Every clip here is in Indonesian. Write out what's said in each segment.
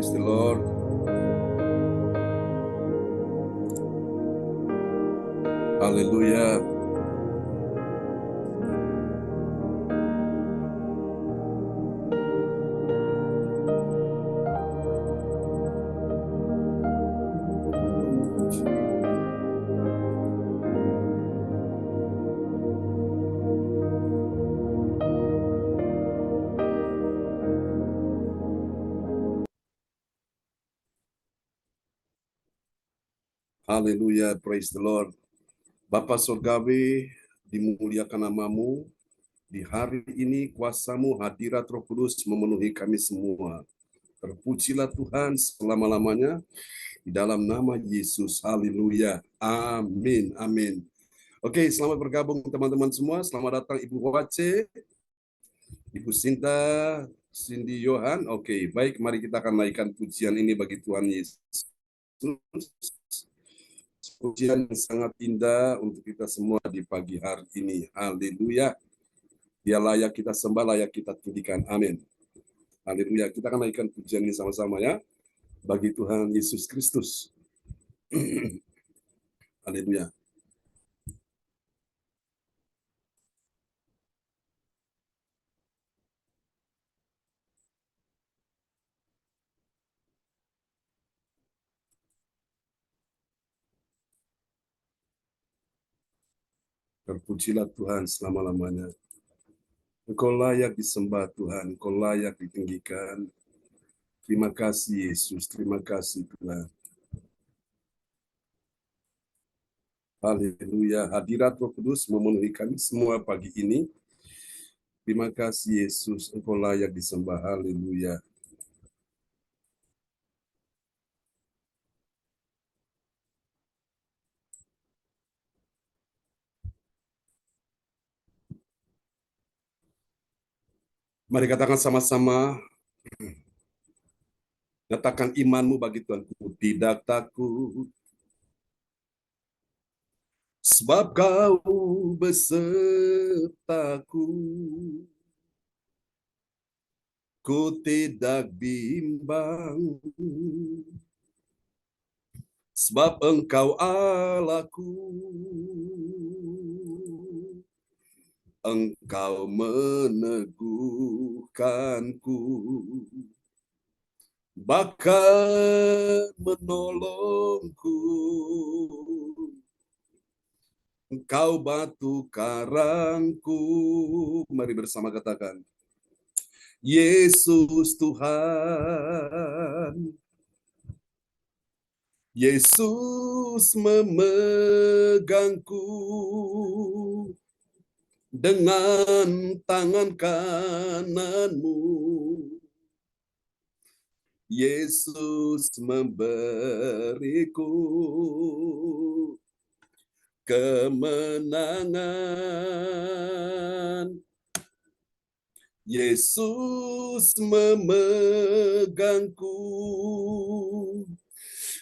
Praise the Lord. Haleluya. Haleluya, praise the Lord. Bapa Surgawi, dimuliakan namamu. Di hari ini kuasamu hadirat Roh Kudus memenuhi kami semua. Terpujilah Tuhan selama-lamanya di dalam nama Yesus. Haleluya. Amin. Amin. Oke, selamat bergabung teman-teman semua. Selamat datang Ibu Wace, Ibu Sinta, Cindy Yohan. Oke, baik, mari kita akan naikkan pujian ini bagi Tuhan Yesus. Pujian yang sangat indah untuk kita semua di pagi hari ini. Haleluya. Dia layak kita sembah, layak kita tinggikan. Amin. Haleluya. Kita akan naikkan pujian ini sama-sama ya. Bagi Tuhan Yesus Kristus. Haleluya. Terpujilah Tuhan selama-lamanya. Engkau layak disembah Tuhan, Engkau layak ditinggikan. Terima kasih Yesus, terima kasih Tuhan. Haleluya, hadirat Roh Kudus memenuhi kami semua pagi ini. Terima kasih Yesus, Engkau layak disembah. Haleluya. Mari katakan sama-sama, nyatakan imanmu bagi Tuhan. Ku tidak takut, sebab kau besertaku. Ku tidak bimbang, sebab Engkau Allahku. Engkau meneguhkanku, bahkan menolongku. Engkau batu karangku. Mari bersama katakan, Yesus Tuhan. Yesus memegangku dengan tangan kananmu. Yesus memberiku kemenangan. Yesus memegangku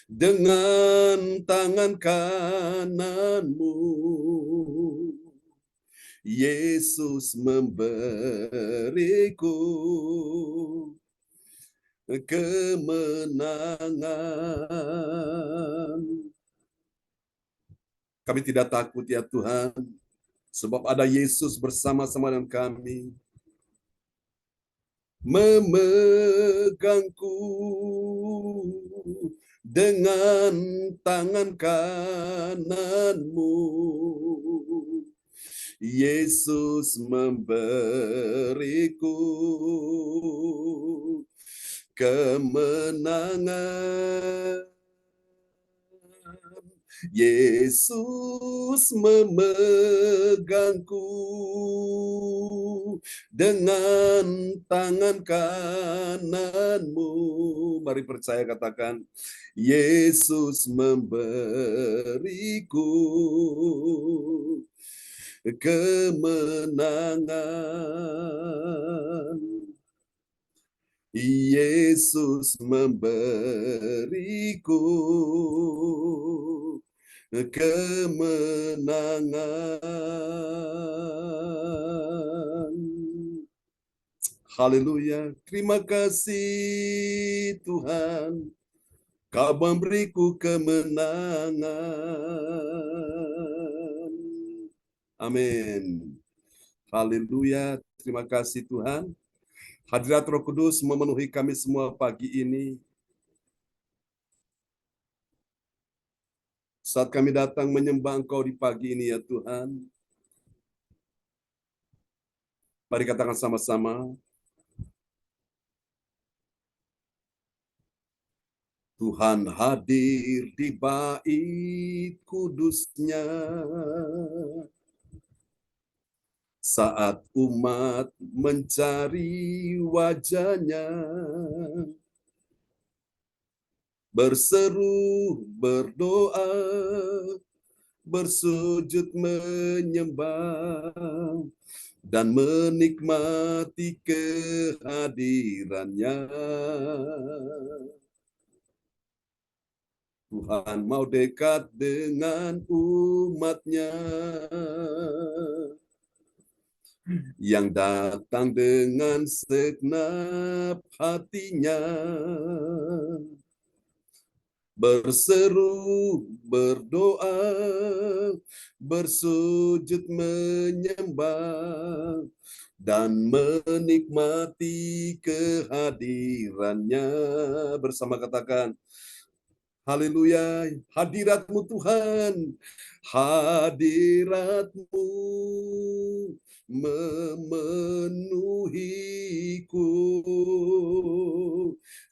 dengan tangan kananmu. Yesus memberiku kemenangan. Kami tidak takut ya Tuhan, sebab ada Yesus bersama-sama dengan kami, memegangku dengan tangan kananmu. Yesus memberiku kemenangan. Yesus memegangku dengan tangan kananmu. Mari percaya katakan, Yesus memberiku kemenangan. Yesus memberiku kemenangan. Haleluya. Terima kasih Tuhan. Kau memberiku kemenangan. Amin. Haleluya. Terima kasih Tuhan. Hadirat Roh Kudus memenuhi kami semua pagi ini. Saat kami datang menyembah Engkau di pagi ini ya Tuhan. Mari katakan sama-sama. Tuhan hadir di bait kudusnya. Saat umat mencari wajahnya. Berseru, berdoa, bersujud menyembah, dan menikmati kehadirannya. Tuhan mau dekat dengan umatnya yang datang dengan segenap hatinya. Berseru, berdoa, bersujud menyembah, dan menikmati kehadirannya. Bersama katakan, haleluya, hadirat-Mu Tuhan, hadirat-Mu memenuhiku.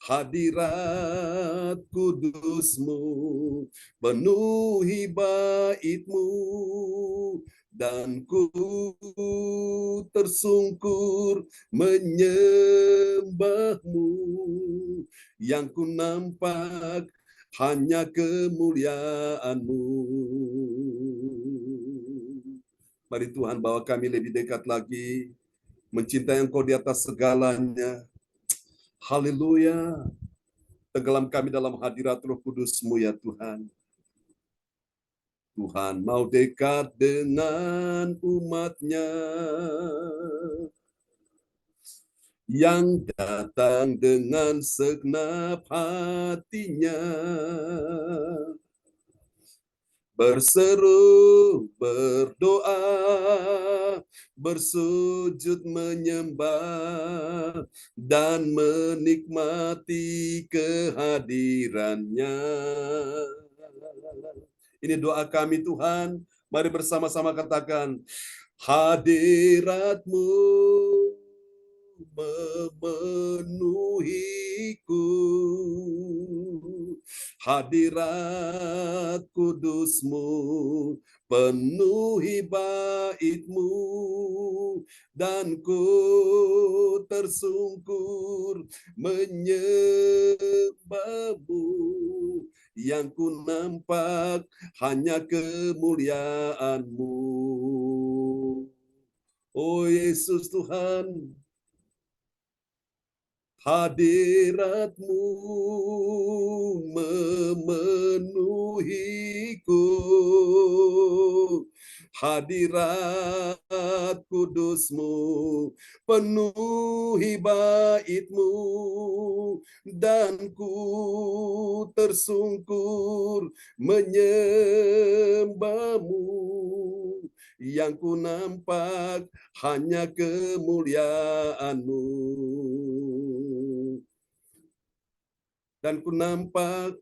Hadirat kudus-Mu penuhi bait-Mu, dan ku tersungkur menyembah-Mu. Yang ku nampak hanya kemuliaan-Mu. Mari Tuhan bawa kami lebih dekat lagi, mencintai Engkau di atas segalanya. Haleluya. Tenggelam kami dalam hadirat Roh Kudus-Mu ya Tuhan. Tuhan mau dekat dengan umat-Nya yang datang dengan segenap hatinya. Berseru, berdoa, bersujud menyembah, dan menikmati kehadirannya. Ini doa kami Tuhan. Mari bersama-sama katakan, hadirat-Mu memenuhiku. Hadirat kudus-Mu penuhi bait-Mu, dan ku tersungkur menyembah-Mu. Yang ku nampak hanya kemuliaan-Mu. Oh Yesus Tuhan, hadirat-Mu memenuhiku. Hadirat kudus-Mu penuhi bait-Mu, dan ku tersungkur menyembah-Mu. Yang ku nampak hanya kemuliaan-Mu. Dan ku nampak,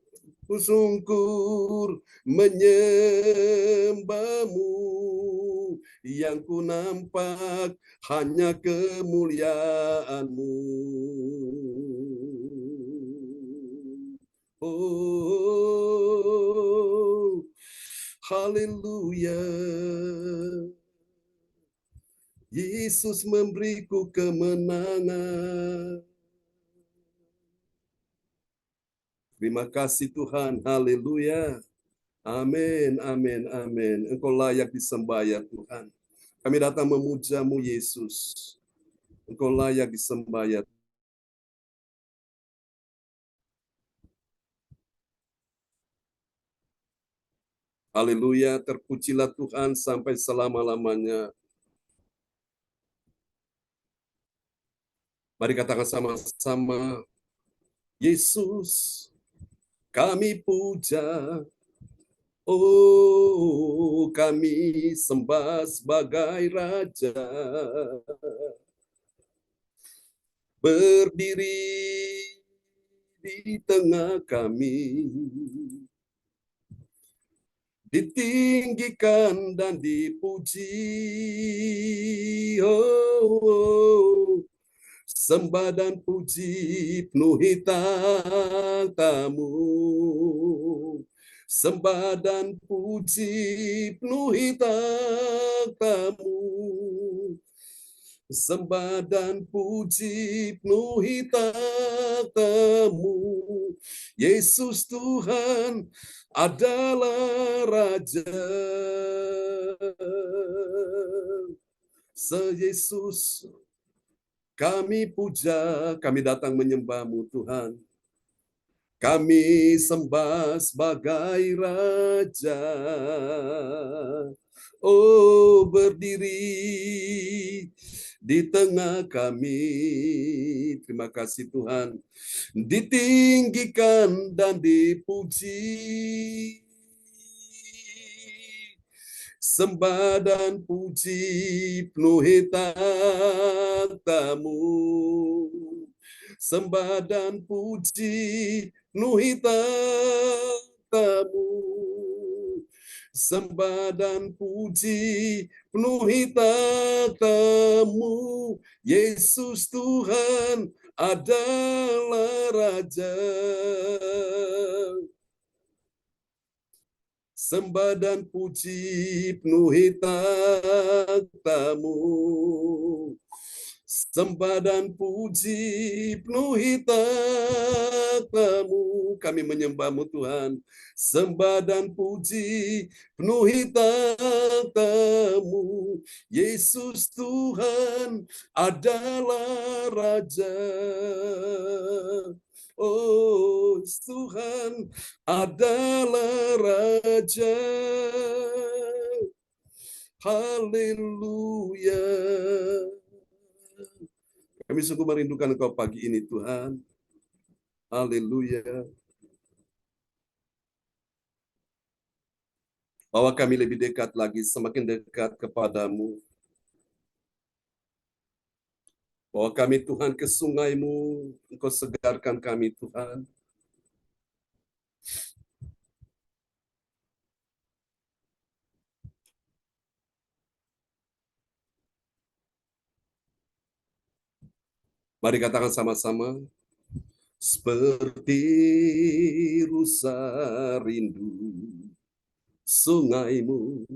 ku sungkur menyembah-Mu. Yang ku nampak hanya kemuliaan-Mu. Oh, haleluya. Yesus memberiku kemenangan. Terima kasih Tuhan. Haleluya. Amin, amin, amin. Engkau layak disembah ya Tuhan. Kami datang memuja-Mu Yesus. Engkau layak disembah ya. Haleluya, terpujilah Tuhan sampai selama-lamanya. Mari katakan sama-sama, Yesus, kami puja. Oh, kami sembah sebagai Raja. Berdiri di tengah kami, ditinggikan dan dipuji. Oh, sembah dan puji penuhi takhta-Mu. Sembah dan puji penuhi takhta-Mu. Sembah dan puji penuhi takhta-Mu. Yesus Tuhan adalah Raja. Se-Yesus kami puja, kami datang menyembah-Mu Tuhan. Kami sembah sebagai Raja. Oh, berdiri di tengah kami. Terima kasih Tuhan. Ditinggikan dan dipuji. Sembah dan puji penuhi takhta-Mu. Sembah dan puji penuhi takhta-Mu. Sembah dan puji penuhi takhta-Mu. Yesus Tuhan adalah Raja. Sembah dan puji penuhi takhta-Mu. Sembah dan puji penuhi takhta-Mu. Kami menyembah-Mu Tuhan. Sembah dan puji penuhi takhta-Mu. Yesus Tuhan adalah Raja. Oh, Tuhan adalah Raja. Haleluya. Kami sungguh merindukan Engkau pagi ini, Tuhan. Haleluya. Bahwa kami lebih dekat lagi, semakin dekat kepadamu. Bahwa kami, Tuhan, ke sungai-Mu, Engkau segarkan kami, Tuhan. Mari katakan sama-sama. Seperti rusa rindu sungai-Mu,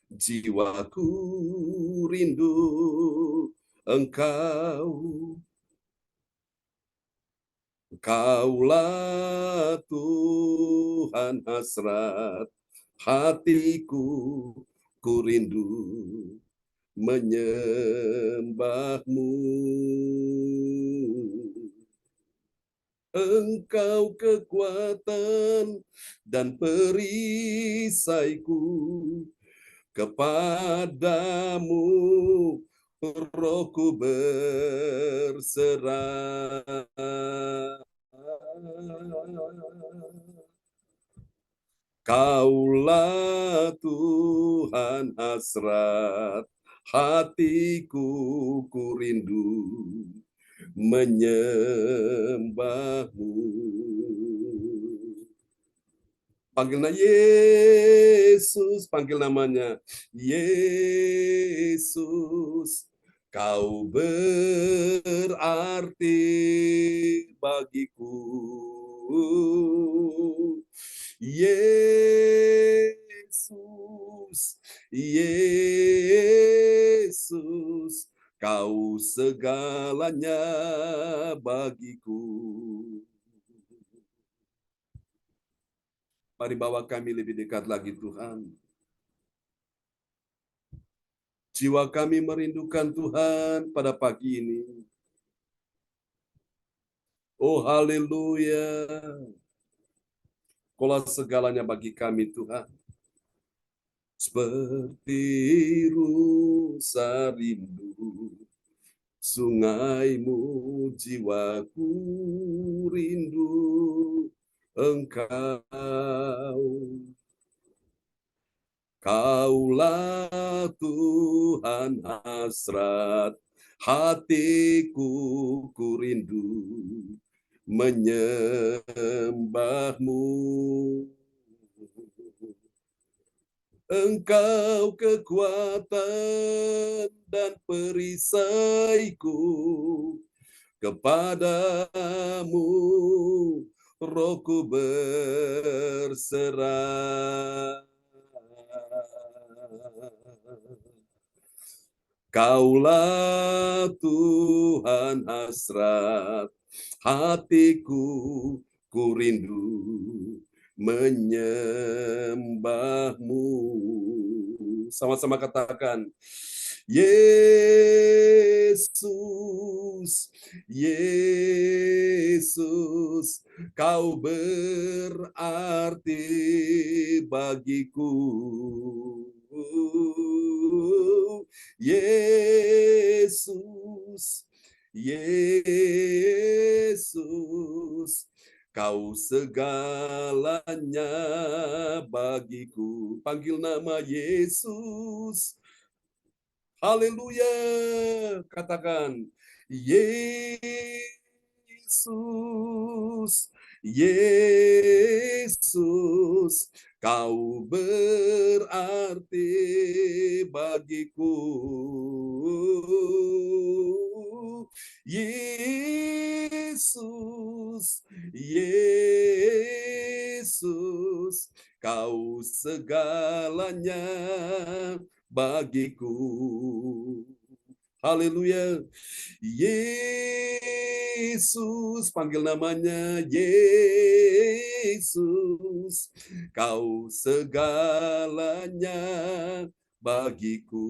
jiwaku rindu Engkau. Kaulah Tuhan hasrat hatiku, ku rindu menyembah-Mu. Engkau kekuatan dan perisaiku, kepadamu rohku berserah. Kaulah Tuhan hasrat hatiku, ku rindu menyembah-Mu. Panggilnya Yesus, panggil namanya Yesus. Kau berarti bagiku. Yesus, Yesus, Kau segalanya bagiku. Mari bawa kami lebih dekat lagi, Tuhan. Jiwa kami merindukan Tuhan pada pagi ini. Oh, haleluya. Kaulah segalanya bagi kami, Tuhan. Seperti rusa rindu sungaimu jiwaku rindu Engkau. Kaulah Tuhan hasrat hatiku, ku rindu menyembahmu. Engkau kekuatan dan perisaiku, kepadamu rohku berserah. Kaulah Tuhan hasrat hatiku, ku rindu menyembahmu. Sama-sama katakan, Yesus, Yesus, kau berarti bagiku. Yesus, Yesus, kau segalanya bagiku. Panggil nama Yesus. Haleluya. Katakan, Yesus, Yesus, kau berarti bagiku. Yesus, Yesus, kau segalanya bagiku. Haleluya. Yesus, panggil namanya Yesus, kau segalanya bagiku.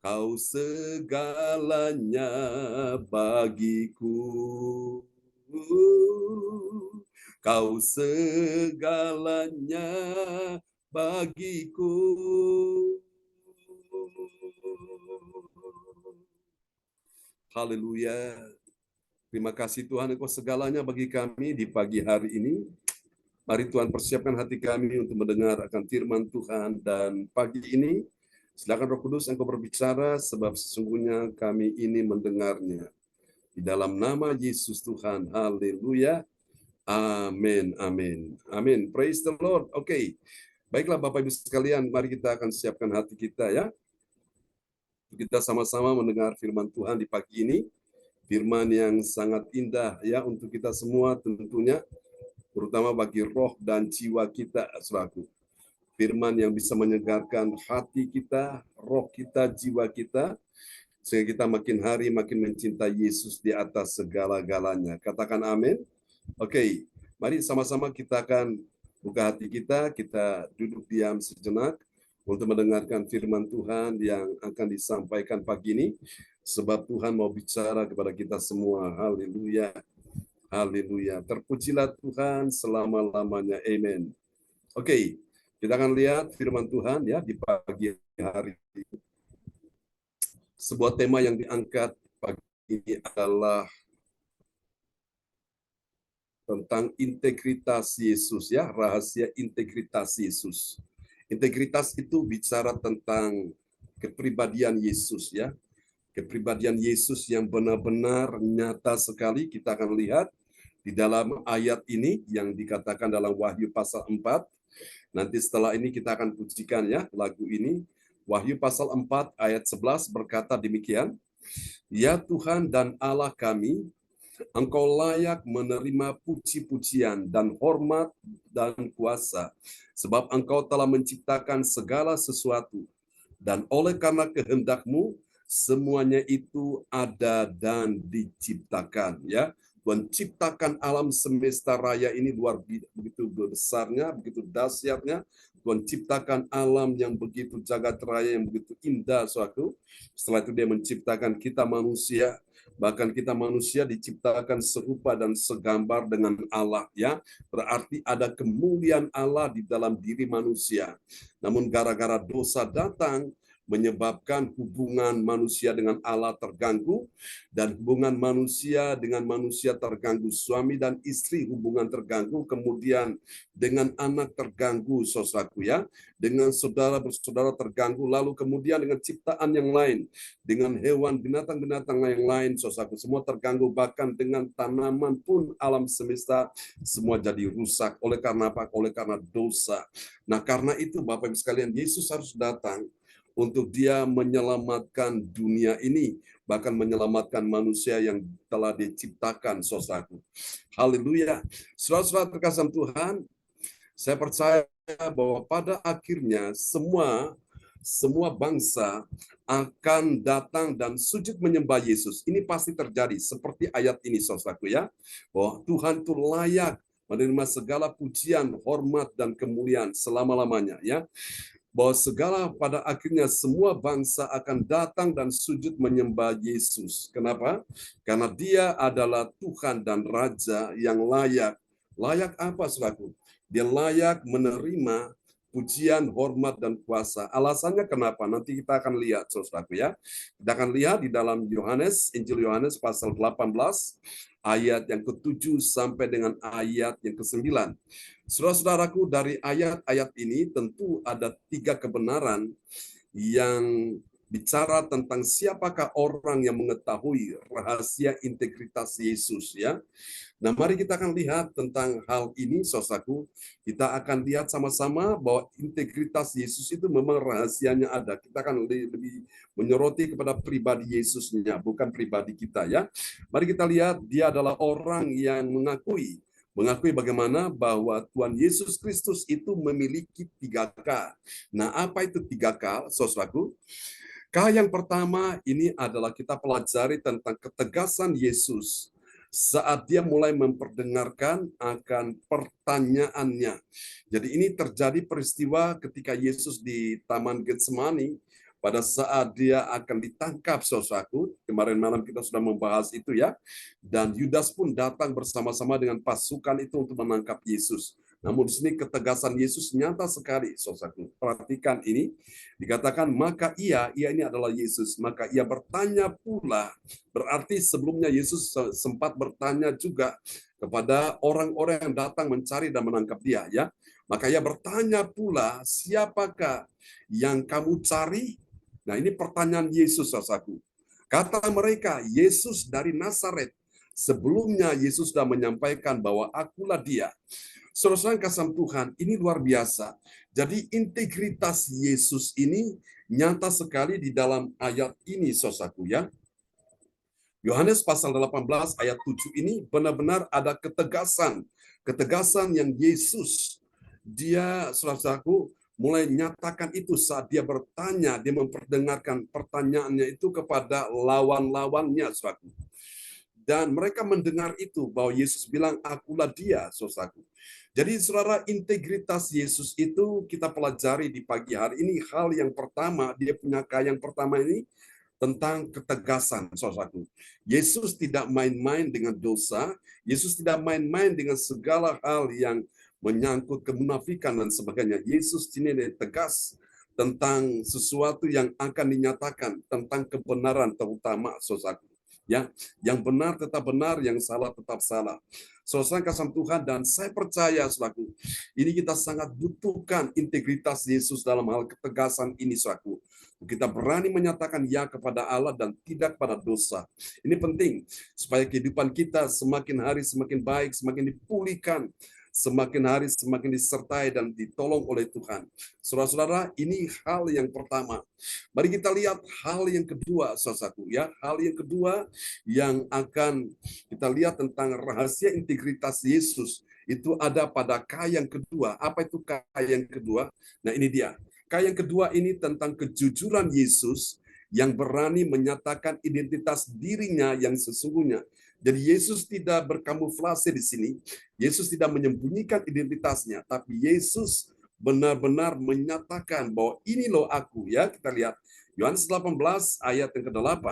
Kau segalanya bagiku. Kau segalanya bagiku. Haleluya. Terima kasih Tuhan, Engkau segalanya bagi kami di pagi hari ini. Mari Tuhan persiapkan hati kami untuk mendengar akan firman Tuhan, dan pagi ini silakan Roh Kudus Engkau berbicara, sebab sesungguhnya kami ini mendengarnya. Di dalam nama Yesus Tuhan. Haleluya. Amin, amin, amin. Praise the Lord. Oke. Baiklah Bapak Ibu sekalian, mari kita akan siapkan hati kita ya. Kita sama-sama mendengar firman Tuhan di pagi ini. Firman yang sangat indah ya untuk kita semua tentunya, terutama bagi roh dan jiwa kita, saudaraku. Firman yang bisa menyegarkan hati kita, roh kita, jiwa kita, sehingga kita makin hari makin mencintai Yesus di atas segala-galanya. Katakan amin. Oke, mari sama-sama kita akan buka hati kita duduk diam sejenak untuk mendengarkan firman Tuhan yang akan disampaikan pagi ini, sebab Tuhan mau bicara kepada kita semua. Haleluya. Haleluya. Terpujilah Tuhan selama-lamanya. Amin. Oke, kita akan lihat firman Tuhan ya di pagi hari ini. Sebuah tema yang diangkat pagi ini adalah tentang integritas Yesus ya, rahasia integritas Yesus. Integritas itu bicara tentang kepribadian Yesus ya. Kepribadian Yesus yang benar-benar nyata sekali. Kita akan lihat di dalam ayat ini yang dikatakan dalam Wahyu pasal 4. Nanti setelah ini kita akan pujikan ya lagu ini. Wahyu pasal 4 ayat 11 berkata demikian. Ya Tuhan dan Allah kami, Engkau layak menerima puji-pujian dan hormat dan kuasa, sebab Engkau telah menciptakan segala sesuatu, dan oleh karena kehendak-Mu, semuanya itu ada dan diciptakan. Ya, Tuhan ciptakan alam semesta raya ini begitu besarnya, begitu dahsyatnya. Tuhan ciptakan alam yang begitu jagat raya, yang begitu indah suatu. Setelah itu dia menciptakan kita manusia. Bahkan kita manusia diciptakan serupa dan segambar dengan Allah ya. Berarti ada kemuliaan Allah di dalam diri manusia. Namun gara-gara dosa datang, menyebabkan hubungan manusia dengan Allah terganggu, dan hubungan manusia dengan manusia terganggu, suami dan istri hubungan terganggu, kemudian dengan anak terganggu, saudaraku ya, dengan saudara bersaudara terganggu, lalu kemudian dengan ciptaan yang lain, dengan hewan, binatang-binatang yang lain, saudaraku, semua terganggu, bahkan dengan tanaman pun alam semesta semua jadi rusak. Oleh karena apa? Oleh karena dosa. Nah, karena itu Bapak Ibu sekalian, Yesus harus datang untuk dia menyelamatkan dunia ini, bahkan menyelamatkan manusia yang telah diciptakan, saudaraku. Haleluya. Saudara-saudara terkasih Tuhan, saya percaya bahwa pada akhirnya semua bangsa akan datang dan sujud menyembah Yesus. Ini pasti terjadi seperti ayat ini, saudaraku ya, bahwa Tuhan itu layak menerima segala pujian, hormat, dan kemuliaan selama-lamanya ya. Bahwa segala pada akhirnya semua bangsa akan datang dan sujud menyembah Yesus. Kenapa? Karena dia adalah Tuhan dan Raja yang layak. Layak apa, saudaraku? Dia layak menerima pujian, hormat, dan kuasa. Alasannya kenapa? Nanti kita akan lihat, saudaraku ya. Kita akan lihat di dalam Injil Yohanes pasal 18, ayat yang ke-7 sampai dengan ayat yang ke-9. Saudara-saudaraku, dari ayat-ayat ini tentu ada 3 kebenaran yang bicara tentang siapakah orang yang mengetahui rahasia integritas Yesus ya. Nah, mari kita akan lihat tentang hal ini, saudaraku. Kita akan lihat sama-sama bahwa integritas Yesus itu memang rahasianya ada. Kita akan lebih menyoroti kepada pribadi Yesusnya, bukan pribadi kita ya. Mari kita lihat, dia adalah orang yang mengakui bagaimana bahwa Tuhan Yesus Kristus itu memiliki 3K. Nah, apa itu 3K, saudaraku? K yang pertama ini adalah kita pelajari tentang ketegasan Yesus saat dia mulai memperdengarkan akan pertanyaannya. Jadi ini terjadi peristiwa ketika Yesus di Taman Getsemani, pada saat dia akan ditangkap, saudaraku. Kemarin malam kita sudah membahas itu ya. Dan Yudas pun datang bersama-sama dengan pasukan itu untuk menangkap Yesus. Namun di sini ketegasan Yesus nyata sekali, saudaraku. Perhatikan ini, dikatakan maka ia ini adalah Yesus, maka ia bertanya pula. Berarti sebelumnya Yesus sempat bertanya juga kepada orang-orang yang datang mencari dan menangkap dia ya. Maka ia bertanya pula, siapakah yang kamu cari? Nah, ini pertanyaan Yesus, saudaraku. Kata mereka, Yesus dari Nazaret. Sebelumnya Yesus sudah menyampaikan bahwa akulah dia. Saudara kasih Tuhan, ini luar biasa. Jadi integritas Yesus ini nyata sekali di dalam ayat ini, saudaraku ya. Yohanes pasal 18 ayat 7 ini benar-benar ada ketegasan. Ketegasan yang Yesus, dia, saudaraku, mulai nyatakan itu saat dia bertanya, dia memperdengarkan pertanyaannya itu kepada lawan-lawannya, saudaraku. Dan mereka mendengar itu, bahwa Yesus bilang, akulah dia, saudaraku. Jadi saudara, integritas Yesus itu kita pelajari di pagi hari ini. Hal yang pertama, dia punya yang pertama ini tentang ketegasan, saudaraku. Yesus tidak main-main dengan dosa, Yesus tidak main-main dengan segala hal yang menyangkut kemunafikan dan sebagainya. Yesus ini tegas tentang sesuatu yang akan dinyatakan, tentang kebenaran terutama, saudaraku. Ya, yang benar tetap benar, yang salah tetap salah. Saudara kasih Tuhan, dan saya percaya, saudaraku, ini kita sangat butuhkan integritas Yesus dalam hal ketegasan ini, saudaraku. Kita berani menyatakan ya kepada Allah dan tidak pada dosa. Ini penting supaya kehidupan kita semakin hari semakin baik, semakin dipulihkan, semakin hari semakin disertai dan ditolong oleh Tuhan. Saudara-saudara, ini hal yang pertama. Mari kita lihat hal yang kedua, saudaraku ya. Hal yang kedua yang akan kita lihat tentang rahasia integritas Yesus itu ada pada K yang kedua. Apa itu K yang kedua? Nah, ini dia. K yang kedua ini tentang kejujuran Yesus yang berani menyatakan identitas dirinya yang sesungguhnya. Jadi Yesus tidak berkamuflase di sini. Yesus tidak menyembunyikan identitasnya, tapi Yesus benar-benar menyatakan bahwa ini loh aku ya. Kita lihat Yohanes 18 ayat yang ke-8.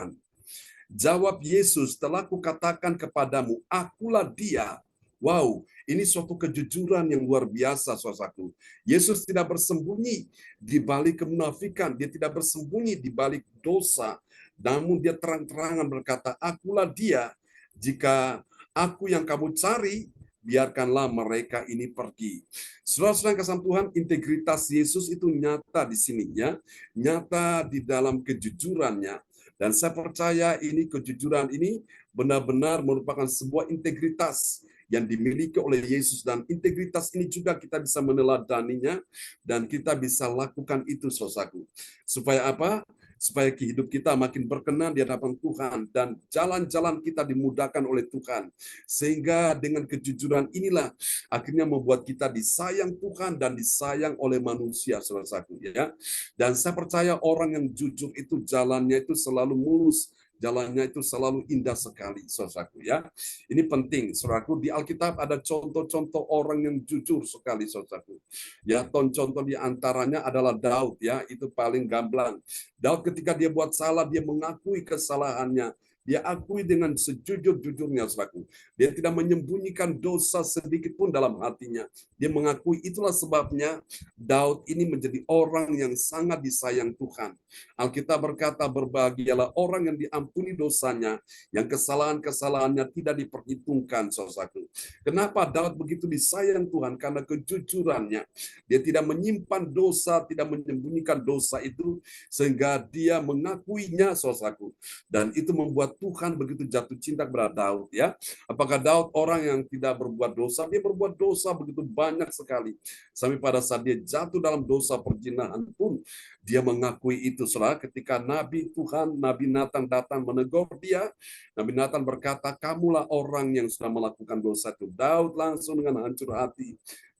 Jawab Yesus, telah kukatakan kepadamu, akulah dia. Wow, ini suatu kejujuran yang luar biasa, saudaraku. Yesus tidak bersembunyi di balik kemunafikan, dia tidak bersembunyi di balik dosa, namun dia terang-terangan berkata, akulah dia, jika aku yang kamu cari, biarkanlah mereka ini pergi. Saudara-saudara kasih Tuhan, integritas Yesus itu nyata di sini, ya, nyata di dalam kejujurannya. Dan saya percaya ini kejujuran ini benar-benar merupakan sebuah integritas yang dimiliki oleh Yesus, dan integritas ini juga kita bisa meneladaninya dan kita bisa lakukan itu, saudaraku. Supaya apa? Supaya hidup kita makin berkenan di hadapan Tuhan dan jalan-jalan kita dimudahkan oleh Tuhan. Sehingga dengan kejujuran inilah akhirnya membuat kita disayang Tuhan dan disayang oleh manusia, saudaraku, ya. Dan saya percaya orang yang jujur itu jalannya itu selalu mulus, jalannya itu selalu indah sekali, saudaraku, ya. Ini penting, saudaraku. Di Alkitab ada contoh-contoh orang yang jujur sekali, saudaraku. Ya, contoh di antaranya adalah Daud, ya. Itu paling gamblang. Daud ketika dia buat salah, dia mengakui kesalahannya. Dia akui dengan sejujur-jujurnya, saudaraku. Dia tidak menyembunyikan dosa sedikit pun dalam hatinya. Dia mengakui, itulah sebabnya Daud ini menjadi orang yang sangat disayang Tuhan. Alkitab berkata, berbahagialah orang yang diampuni dosanya, yang kesalahan-kesalahannya tidak diperhitungkan, saudaraku. Kenapa Daud begitu disayang Tuhan? Karena kejujurannya. Dia tidak menyimpan dosa, tidak menyembunyikan dosa itu, sehingga dia mengakuinya, saudaraku. Dan itu membuat Tuhan begitu jatuh cinta kepada Daud, ya. Apakah Daud orang yang tidak berbuat dosa? Dia berbuat dosa begitu banyak sekali. Sampai pada saat dia jatuh dalam dosa perzinahan pun, dia mengakui itu, saudara. Ketika Nabi Tuhan, Nabi Nathan datang menegur dia, Nabi Nathan berkata, kamulah orang yang sudah melakukan dosa itu. Daud langsung dengan hancur hati.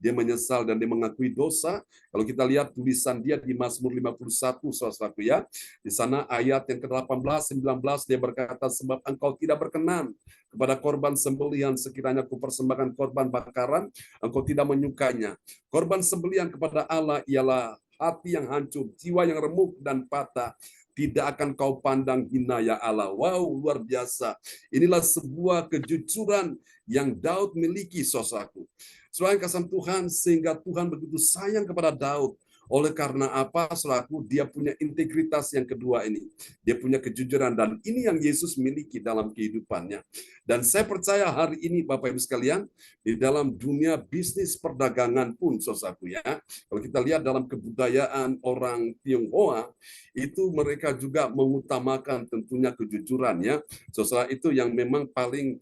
Dia menyesal dan dia mengakui dosa. Kalau kita lihat tulisan dia di Mazmur 51, saudaraku, ya. Di sana ayat yang ke-18, 19, dia berkata, sebab engkau tidak berkenan kepada korban sembelihan, sekiranya kupersembahkan korban bakaran, engkau tidak menyukainya. Korban sembelihan kepada Allah ialah hati yang hancur, jiwa yang remuk dan patah. Tidak akan kau pandang hina, ya Allah. Wow, luar biasa. Inilah sebuah kejujuran yang Daud miliki, saudaraku. Selain kasih Tuhan, sehingga Tuhan begitu sayang kepada Daud. Oleh karena apa, saudaraku, dia punya integritas yang kedua ini. Dia punya kejujuran, dan ini yang Yesus miliki dalam kehidupannya. Dan saya percaya hari ini, Bapak Ibu sekalian, di dalam dunia bisnis perdagangan pun, saudaraku, ya. Kalau kita lihat dalam kebudayaan orang Tionghoa, itu mereka juga mengutamakan tentunya kejujuran, ya. Saudara, itu yang memang paling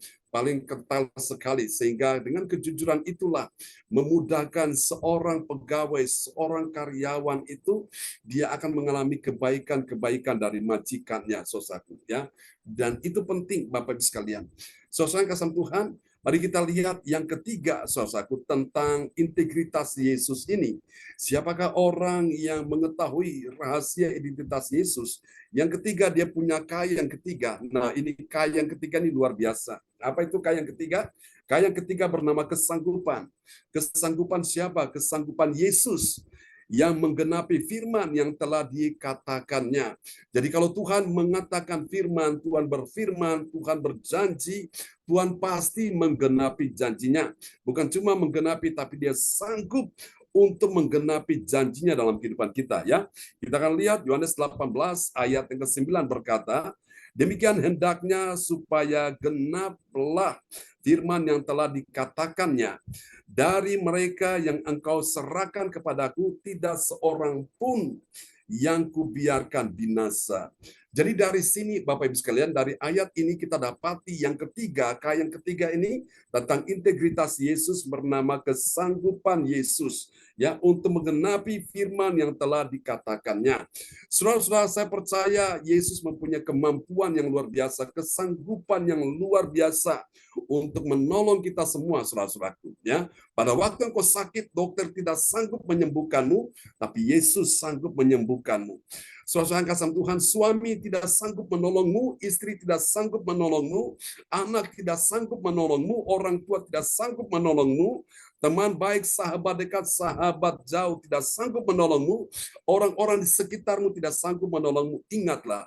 kental sekali, sehingga dengan kejujuran itulah memudahkan seorang pegawai, seorang karyawan itu dia akan mengalami kebaikan-kebaikan dari majikannya, saudaraku, ya. Dan itu penting, Bapak Ibu sekalian. Saudara kasih Tuhan, mari kita lihat yang ketiga, saudaraku, tentang integritas Yesus ini. Siapakah orang yang mengetahui rahasia identitas Yesus? Yang ketiga, dia punya kaya yang ketiga. Nah, ini kaya yang ketiga ini luar biasa. Apa itu kaya yang ketiga? Kaya yang ketiga bernama kesanggupan. Kesanggupan siapa? Kesanggupan Yesus yang menggenapi firman yang telah dikatakannya. Jadi kalau Tuhan mengatakan firman, Tuhan berfirman, Tuhan berjanji, Tuhan pasti menggenapi janjinya. Bukan cuma menggenapi, tapi dia sanggup untuk menggenapi janjinya dalam kehidupan kita, ya. Kita akan lihat Yohanes 18 ayat yang ke-9 berkata, demikian hendaknya supaya genaplah firman yang telah dikatakannya. Dari mereka yang engkau serahkan kepadaku, tidak seorang pun yang kubiarkan binasa. Jadi dari sini, Bapak Ibu sekalian, dari ayat ini kita dapati yang ketiga, kaya yang ketiga ini tentang integritas Yesus bernama kesanggupan Yesus, ya, untuk menggenapi firman yang telah dikatakannya. Saudara-saudara, saya percaya Yesus mempunyai kemampuan yang luar biasa, kesanggupan yang luar biasa untuk menolong kita semua, saudara-saudaraku, ya. Pada waktu engkau sakit, dokter tidak sanggup menyembuhkanmu, tapi Yesus sanggup menyembuhkanmu. Saudara kasih Tuhan, suami tidak sanggup menolongmu, istri tidak sanggup menolongmu, anak tidak sanggup menolongmu, orang tua tidak sanggup menolongmu, teman baik, sahabat dekat, sahabat jauh tidak sanggup menolongmu, orang-orang di sekitarmu tidak sanggup menolongmu. Ingatlah,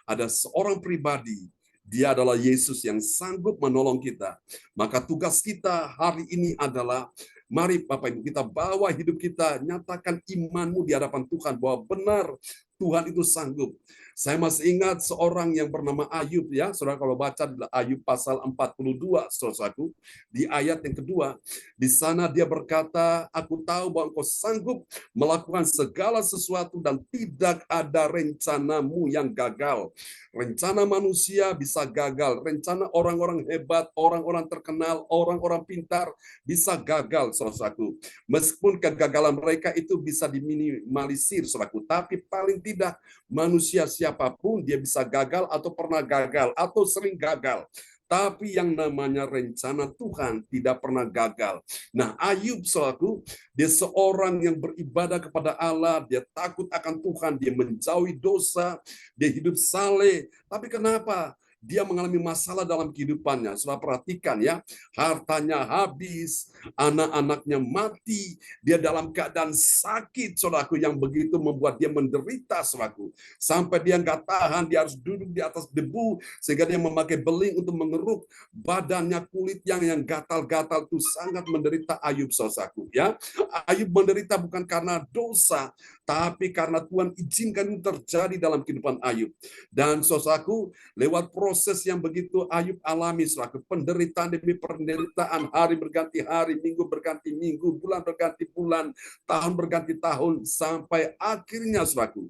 ada seorang pribadi, Dia adalah Yesus yang sanggup menolong kita. Maka tugas kita hari ini adalah, mari Bapak Ibu kita bawa hidup kita, nyatakan imanmu di hadapan Tuhan bahwa benar Tuhan itu sanggup. Saya masih ingat seorang yang bernama Ayub, ya, saudara, kalau baca Ayub pasal 42, saudaraku, di ayat yang kedua, di sana dia berkata, aku tahu bahwa engkau sanggup melakukan segala sesuatu dan tidak ada rencanamu yang gagal. Rencana manusia bisa gagal, rencana orang-orang hebat, orang-orang terkenal, orang-orang pintar bisa gagal, saudaraku. Meskipun kegagalan mereka itu bisa diminimalisir, saudaraku, tapi paling tidak manusia siapapun dia bisa gagal atau pernah gagal atau sering gagal. Tapi yang namanya rencana Tuhan tidak pernah gagal. Nah, Ayub selaku dia seorang yang beribadah kepada Allah, dia takut akan Tuhan, dia menjauhi dosa, dia hidup saleh. Tapi kenapa? Dia mengalami masalah dalam kehidupannya. Saudara perhatikan ya, hartanya habis, anak-anaknya mati, dia dalam keadaan sakit, saudaraku, yang begitu membuat dia menderita, saudaraku. Sampai dia nggak tahan, dia harus duduk di atas debu, sehingga dia memakai beling untuk mengeruk badannya, kulit yang gatal-gatal itu sangat menderita Ayub, saudaraku. Ya, Ayub menderita bukan karena dosa, tapi karena Tuhan izinkan itu terjadi dalam kehidupan Ayub. Dan saudaraku, lewat proses yang begitu Ayub alami, selaku penderitaan demi penderitaan, hari berganti hari, minggu berganti minggu, bulan berganti bulan, tahun berganti tahun, sampai akhirnya selaku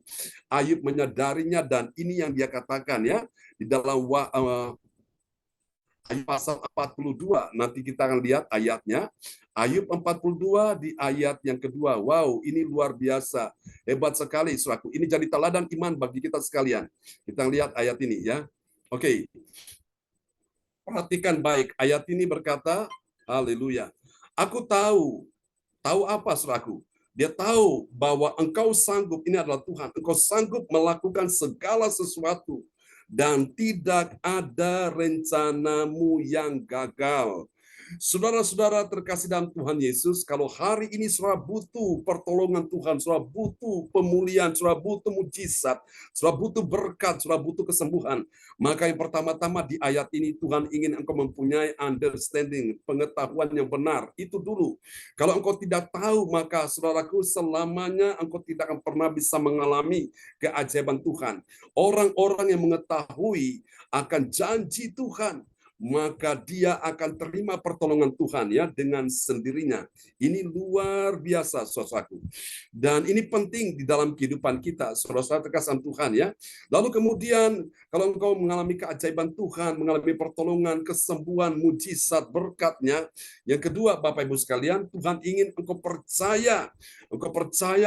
Ayub menyadarinya, dan ini yang dia katakan ya di dalam Ayub pasal 42. Nanti kita akan lihat ayatnya. Ayub 42 di ayat yang kedua. Wow, ini luar biasa. Hebat sekali, saudaraku. Ini jadi teladan iman bagi kita sekalian. Kita lihat ayat ini ya. Oke. Perhatikan baik. Ayat ini berkata, haleluya. Aku tahu apa, saudaraku? Dia tahu bahwa engkau sanggup, ini adalah Tuhan, engkau sanggup melakukan segala sesuatu dan tidak ada rencanamu yang gagal. Saudara-saudara terkasih dalam Tuhan Yesus, kalau hari ini saudara butuh pertolongan Tuhan, saudara butuh pemulihan, saudara butuh mujizat, saudara butuh berkat, saudara butuh kesembuhan, maka yang pertama-tama di ayat ini Tuhan ingin engkau mempunyai understanding, pengetahuan yang benar. Itu dulu. Kalau engkau tidak tahu, maka saudaraku, selamanya engkau tidak akan pernah bisa mengalami keajaiban Tuhan. Orang-orang yang mengetahui akan janji Tuhan, maka dia akan terima pertolongan Tuhan ya dengan sendirinya. Ini luar biasa, saudaraku. Dan ini penting di dalam kehidupan kita, saudara-saudara terkasih Tuhan ya. Lalu kemudian kalau engkau mengalami keajaiban Tuhan, mengalami pertolongan, kesembuhan, mujizat, berkatnya, yang kedua Bapak Ibu sekalian, Tuhan ingin engkau percaya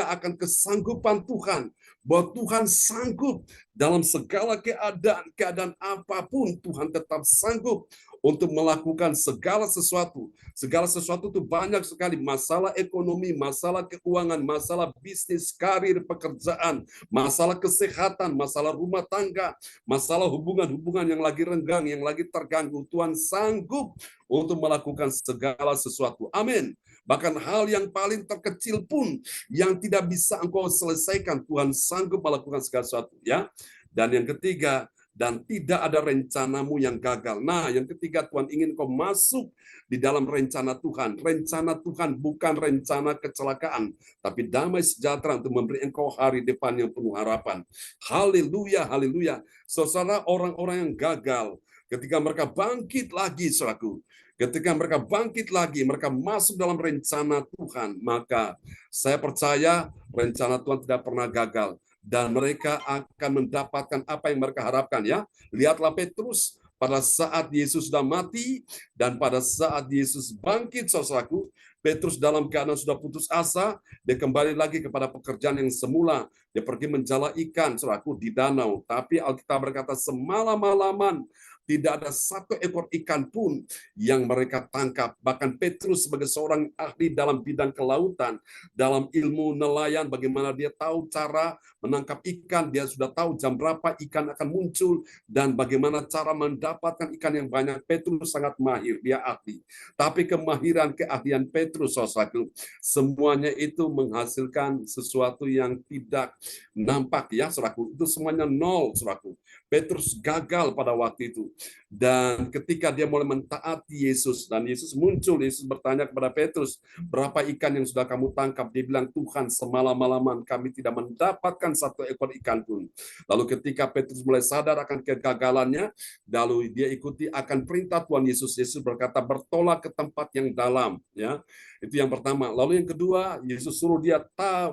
akan kesanggupan Tuhan, bahwa Tuhan sanggup dalam segala keadaan apapun, Tuhan tetap sanggup untuk melakukan segala sesuatu. Segala sesuatu itu banyak sekali, masalah ekonomi, masalah keuangan, masalah bisnis, karir, pekerjaan, masalah kesehatan, masalah rumah tangga, masalah hubungan-hubungan yang lagi renggang, yang lagi terganggu. Tuhan sanggup untuk melakukan segala sesuatu. Amin. Bahkan hal yang paling terkecil pun yang tidak bisa engkau selesaikan, Tuhan sanggup melakukan segala sesuatu ya. Dan yang ketiga, dan tidak ada rencanamu yang gagal. Nah, yang ketiga, Tuhan ingin kau masuk di dalam rencana Tuhan. Rencana Tuhan bukan rencana kecelakaan, tapi damai sejahtera untuk memberi engkau hari depan yang penuh harapan. Haleluya, haleluya. Saudara, orang-orang yang gagal, ketika mereka bangkit lagi, saudaraku, ketika mereka bangkit lagi, mereka masuk dalam rencana Tuhan, maka saya percaya rencana Tuhan tidak pernah gagal. Dan mereka akan mendapatkan apa yang mereka harapkan ya. Lihatlah Petrus pada saat Yesus sudah mati dan pada saat Yesus bangkit, saudaraku, Petrus dalam keadaan sudah putus asa, dia kembali lagi kepada pekerjaan yang semula. Dia pergi menjala ikan, saudaraku, di danau. Tapi Alkitab berkata semalam-malaman tidak ada satu ekor ikan pun yang mereka tangkap. Bahkan Petrus sebagai seorang ahli dalam bidang kelautan, dalam ilmu nelayan, bagaimana dia tahu cara menangkap ikan, dia sudah tahu jam berapa ikan akan muncul, dan bagaimana cara mendapatkan ikan yang banyak. Petrus sangat mahir, dia ahli. Tapi kemahiran, keahlian Petrus, saudaraku, semuanya itu menghasilkan sesuatu yang tidak nampak ya, saudaraku. Itu semuanya nol, saudaraku. Petrus gagal pada waktu itu. Dan ketika dia mulai mentaati Yesus, dan Yesus muncul, Yesus bertanya kepada Petrus, berapa ikan yang sudah kamu tangkap? Dia bilang, Tuhan, semalam-malaman kami tidak mendapatkan satu ekor ikan pun. Lalu ketika Petrus mulai sadar akan kegagalannya, lalu dia ikuti akan perintah Tuhan Yesus. Yesus berkata, bertolak ke tempat yang dalam. Ya, itu yang pertama. Lalu yang kedua, Yesus suruh dia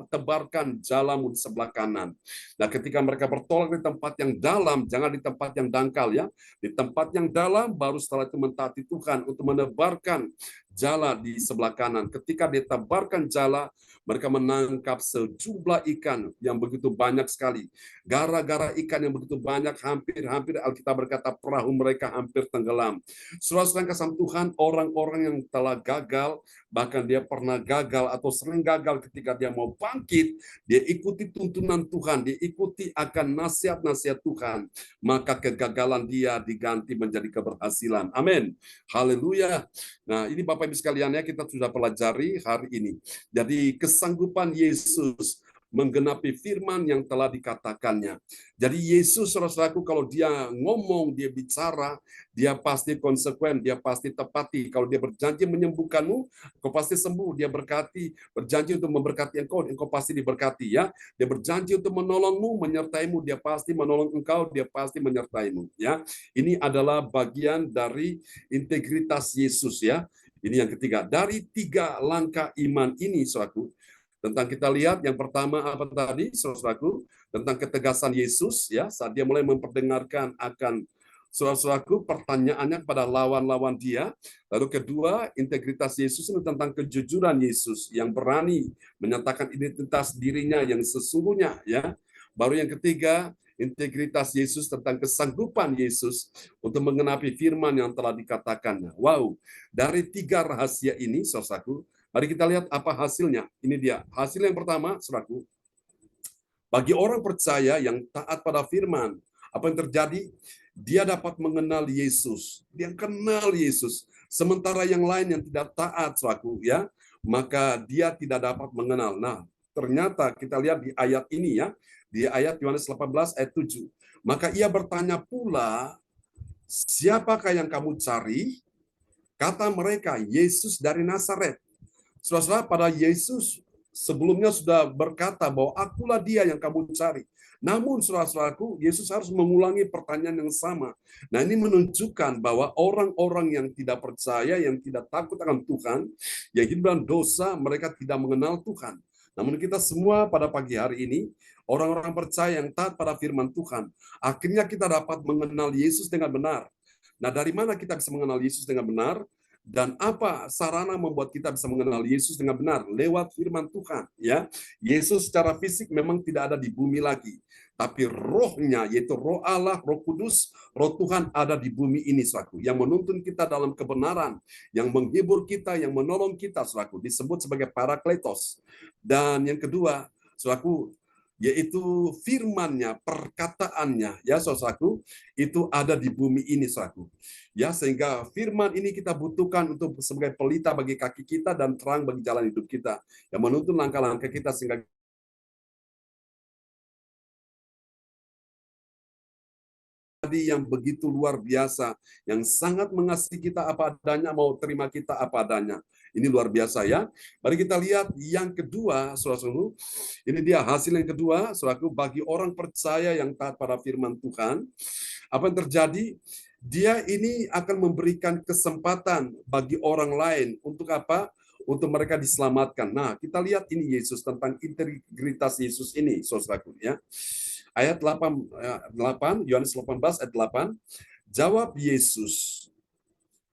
tebarkan jalamu di sebelah kanan. Nah, ketika mereka bertolak di tempat yang dalam, jangan di tempat yang dangkal ya. Di tempat yang dalam, baru setelah itu mentaati Tuhan untuk menebarkan jala di sebelah kanan. Ketika ditebarkan jala, mereka menangkap sejumlah ikan yang begitu banyak sekali. Gara-gara ikan yang begitu banyak, hampir Alkitab berkata perahu mereka hampir tenggelam. Saudara-saudara yang kasih Tuhan, orang-orang yang telah gagal, bahkan dia pernah gagal atau sering gagal ketika dia mau bangkit, dia ikuti tuntunan Tuhan, dia ikuti akan nasihat-nasihat Tuhan, maka kegagalan dia diganti menjadi keberhasilan. Amin. Haleluya. Nah, ini Bapak Ibu sekalian ya, kita sudah pelajari hari ini. Jadi kesanggupan Yesus menggenapi firman yang telah dikatakannya. Jadi Yesus, saudaraku, kalau dia ngomong, dia bicara, dia pasti konsekuen, dia pasti tepati. Kalau dia berjanji menyembuhkanmu, engkau pasti sembuh. Dia berjanji untuk memberkati engkau pasti diberkati ya. Dia berjanji untuk menolongmu, menyertaimu, dia pasti menolong engkau, dia pasti menyertaimu ya. Ini adalah bagian dari integritas Yesus ya. Ini yang ketiga. Dari 3 langkah iman ini, saudaraku, tentang kita lihat yang pertama apa tadi, saudaraku, tentang ketegasan Yesus ya, saat dia mulai memperdengarkan akan saudaraku pertanyaannya kepada lawan-lawan dia. Lalu kedua, integritas Yesus ini tentang kejujuran Yesus yang berani menyatakan identitas dirinya yang sesungguhnya ya. Baru yang ketiga, integritas Yesus tentang kesanggupan Yesus untuk menggenapi firman yang telah dikatakannya. Wow, dari 3 rahasia ini, saudaraku, mari kita lihat apa hasilnya. Ini dia. Hasil yang pertama, saudaraku, bagi orang percaya yang taat pada firman, apa yang terjadi? Dia dapat mengenal Yesus. Dia kenal Yesus. Sementara yang lain yang tidak taat, saudaraku, ya, maka dia tidak dapat mengenal. Nah, ternyata kita lihat di ayat ini ya, di ayat Yohanes 18 ayat 7. Maka ia bertanya pula, siapakah yang kamu cari? Kata mereka, Yesus dari Nazaret. Saudara-saudara, pada Yesus sebelumnya sudah berkata bahwa akulah dia yang kamu cari. Namun saudara-saudaraku, Yesus harus mengulangi pertanyaan yang sama. Nah, ini menunjukkan bahwa orang-orang yang tidak percaya, yang tidak takut akan Tuhan, yang hidup dalam dosa, mereka tidak mengenal Tuhan. Namun kita semua pada pagi hari ini, orang-orang percaya yang taat pada firman Tuhan, akhirnya kita dapat mengenal Yesus dengan benar. Nah, dari mana kita bisa mengenal Yesus dengan benar? Dan apa sarana membuat kita bisa mengenal Yesus dengan benar? Lewat firman Tuhan. Ya, Yesus secara fisik memang tidak ada di bumi lagi. Tapi rohnya, yaitu roh Allah, roh kudus, roh Tuhan ada di bumi ini, saudaraku. Yang menuntun kita dalam kebenaran, yang menghibur kita, yang menolong kita, saudaraku. Disebut sebagai parakletos. Dan yang kedua, saudaraku, yaitu firman-Nya, perkataannya, ya saudaraku, itu ada di bumi ini, saudaraku. Ya, sehingga firman ini kita butuhkan untuk sebagai pelita bagi kaki kita dan terang bagi jalan hidup kita, yang menuntun langkah-langkah kita sehingga yang begitu luar biasa, yang sangat mengasihi kita apa adanya, mau terima kita apa adanya. Ini luar biasa ya. Mari kita lihat yang kedua, saudara-saudara. Ini dia hasil yang kedua, saudaraku, bagi orang percaya yang taat pada firman Tuhan. Apa yang terjadi? Dia ini akan memberikan kesempatan bagi orang lain untuk apa? Untuk mereka diselamatkan. Nah, kita lihat ini Yesus, tentang integritas Yesus ini, saudaraku ya. Ayat 8, Yohanes 18 ayat 8. Jawab Yesus,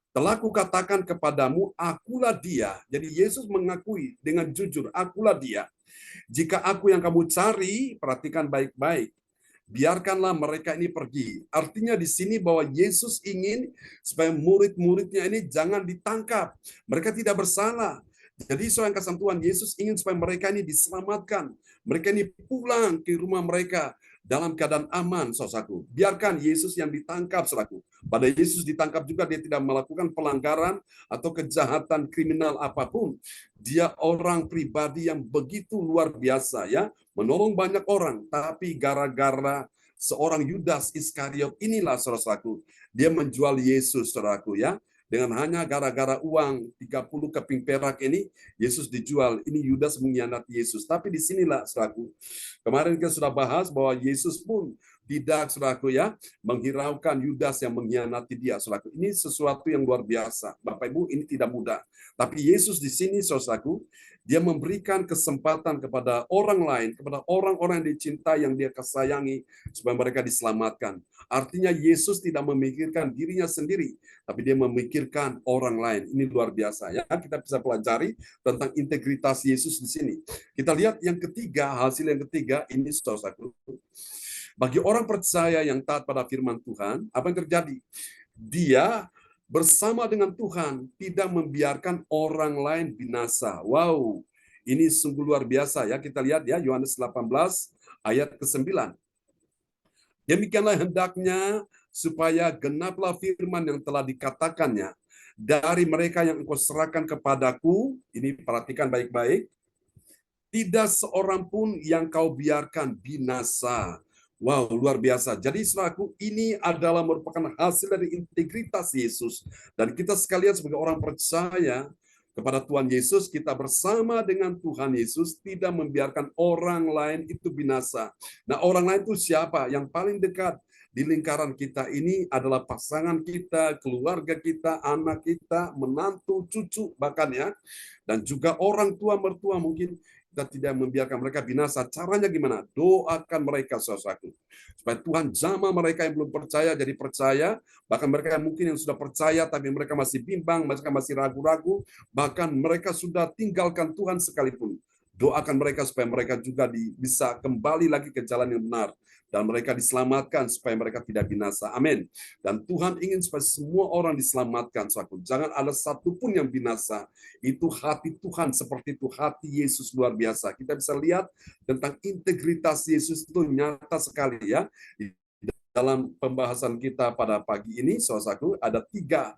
telah kukatakan kepadamu, akulah dia. Jadi Yesus mengakui dengan jujur, akulah dia. Jika aku yang kamu cari, perhatikan baik-baik. Biarkanlah mereka ini pergi. Artinya di sini bahwa Yesus ingin supaya murid-muridnya ini jangan ditangkap. Mereka tidak bersalah. Jadi seorang kasih Tuhan, Yesus ingin supaya mereka ini diselamatkan. Mereka ini pulang ke rumah mereka dalam keadaan aman, saudaraku. Biarkan Yesus yang ditangkap, saudaraku. Pada Yesus ditangkap juga dia tidak melakukan pelanggaran atau kejahatan kriminal apapun. Dia orang pribadi yang begitu luar biasa ya, menolong banyak orang, tapi gara-gara seorang Yudas Iskariot inilah saudaraku, dia menjual Yesus saudaraku ya. Dengan hanya gara-gara uang 30 keping perak ini, Yesus dijual. Ini Yudas mengkhianati Yesus. Tapi di sinilah saudaraku, kemarin kita sudah bahas bahwa Yesus pun tidak saudaraku ya, menghiraukan Yudas yang mengkhianati dia saudaraku. Ini sesuatu yang luar biasa. Bapak Ibu, ini tidak mudah. Tapi Yesus di sini saudaraku, dia memberikan kesempatan kepada orang lain, kepada orang-orang yang dicintai, yang dia kesayangi, supaya mereka diselamatkan. Artinya Yesus tidak memikirkan dirinya sendiri, tapi dia memikirkan orang lain. Ini luar biasa ya. Kita bisa pelajari tentang integritas Yesus di sini. Kita lihat yang ketiga, hasil yang ketiga ini saudaraku. Bagi orang percaya yang taat pada firman Tuhan, apa yang terjadi? Dia bersama dengan Tuhan tidak membiarkan orang lain binasa. Wow, ini sungguh luar biasa ya. Kita lihat ya, Yohanes 18 ayat ke-9. Demikianlah hendaknya supaya genaplah firman yang telah dikatakannya, dari mereka yang engkau serahkan kepadaku, ini perhatikan baik-baik, tidak seorang pun yang kau biarkan binasa. Wow, luar biasa. Jadi saudaraku, ini adalah merupakan hasil dari integritas Yesus. Dan kita sekalian sebagai orang percaya kepada Tuhan Yesus, kita bersama dengan Tuhan Yesus tidak membiarkan orang lain itu binasa. Nah, orang lain itu siapa? Yang paling dekat di lingkaran kita ini adalah pasangan kita, keluarga kita, anak kita, menantu, cucu bahkan ya. Dan juga orang tua mertua mungkin kita tidak membiarkan mereka binasa. Caranya gimana? Doakan mereka saudaraku. Supaya Tuhan jamah mereka yang belum percaya jadi percaya, bahkan mereka yang mungkin yang sudah percaya tapi mereka masih bimbang, mereka masih ragu-ragu, bahkan mereka sudah tinggalkan Tuhan sekalipun. Doakan mereka supaya mereka juga bisa kembali lagi ke jalan yang benar. Dan mereka diselamatkan supaya mereka tidak binasa. Amin. Dan Tuhan ingin supaya semua orang diselamatkan. Saudaraku. Jangan ada satupun yang binasa. Itu hati Tuhan seperti itu. Hati Yesus luar biasa. Kita bisa lihat tentang integritas Yesus itu nyata sekali ya. Dalam pembahasan kita pada pagi ini, saudaraku, ada tiga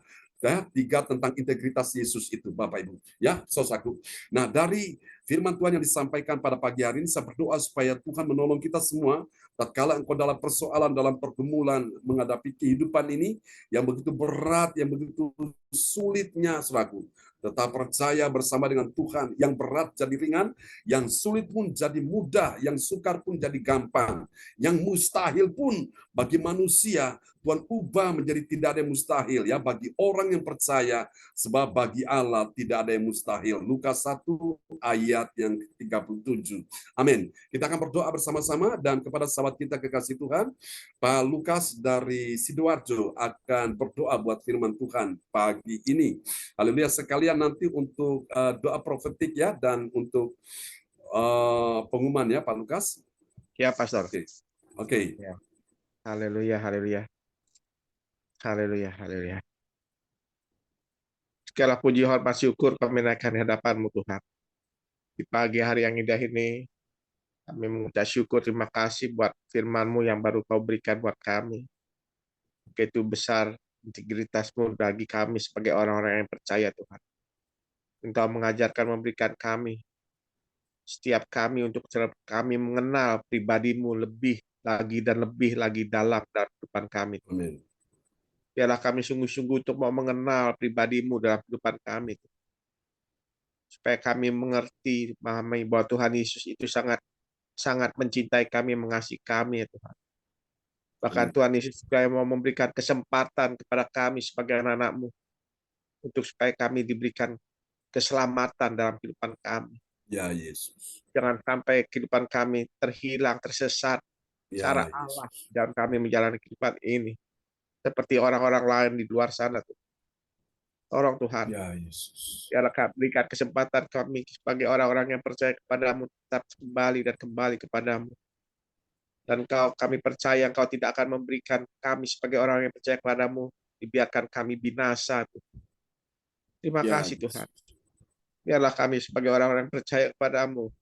tentang integritas Yesus itu, Bapak Ibu. Ya, saudaraku. Nah, dari firman Tuhan yang disampaikan pada pagi hari ini, saya berdoa supaya Tuhan menolong kita semua tatkala engkau dalam persoalan, dalam pergumulan menghadapi kehidupan ini yang begitu berat, yang begitu sulitnya, saudaraku. Tetap percaya bersama dengan Tuhan. Yang berat jadi ringan, yang sulit pun jadi mudah, yang sukar pun jadi gampang. Yang mustahil pun bagi manusia, Tuhan ubah menjadi tidak ada yang mustahil ya bagi orang yang percaya, sebab bagi Allah tidak ada yang mustahil. Lukas 1 ayat yang 37. Amin. Kita akan berdoa bersama-sama dan kepada sahabat kita kekasih Tuhan, Pak Lukas dari Sidoarjo akan berdoa buat firman Tuhan pagi ini. Haleluya. Sekalian nanti untuk doa profetik ya dan untuk pengumuman ya Pak Lukas. Ya, Pastor. Oke. Ya. Haleluya, haleluya. Haleluya, haleluya. Segala puji hormat syukur kami naikkan di hadapan-Mu Tuhan. Di pagi hari yang indah ini, kami mengucap syukur, terima kasih buat firman-Mu yang baru Kau berikan buat kami. Begitu besar integritas-Mu bagi kami sebagai orang-orang yang percaya Tuhan. Engkau mengajarkan, memberikan kami, setiap kami untuk kami mengenal pribadi-Mu lebih lagi dan lebih lagi dalam kehidupan kami. Amin. Biarlah kami sungguh-sungguh untuk mau mengenal pribadi-Mu dalam kehidupan kami. Supaya kami mengerti, memahami bahwa Tuhan Yesus itu sangat mencintai kami, mengasihi kami ya Tuhan. Bahkan Tuhan Yesus juga mau memberikan kesempatan kepada kami sebagai anak-anak-Mu untuk supaya kami diberikan keselamatan dalam kehidupan kami. Ya Yesus. Jangan sampai kehidupan kami terhilang, tersesat cara Allah dan kami menjalani kehidupan ini seperti orang-orang lain di luar sana. Tolong Tuhan. Ya Yesus. Biarlah berikan kesempatan kami sebagai orang-orang yang percaya kepadamu tetap kembali dan kembali kepadamu. Dan kami percaya Engkau tidak akan memberikan kami sebagai orang yang percaya kepadamu dibiarkan kami binasa. Terima kasih Tuhan. Biarlah kami sebagai orang-orang yang percaya kepadamu,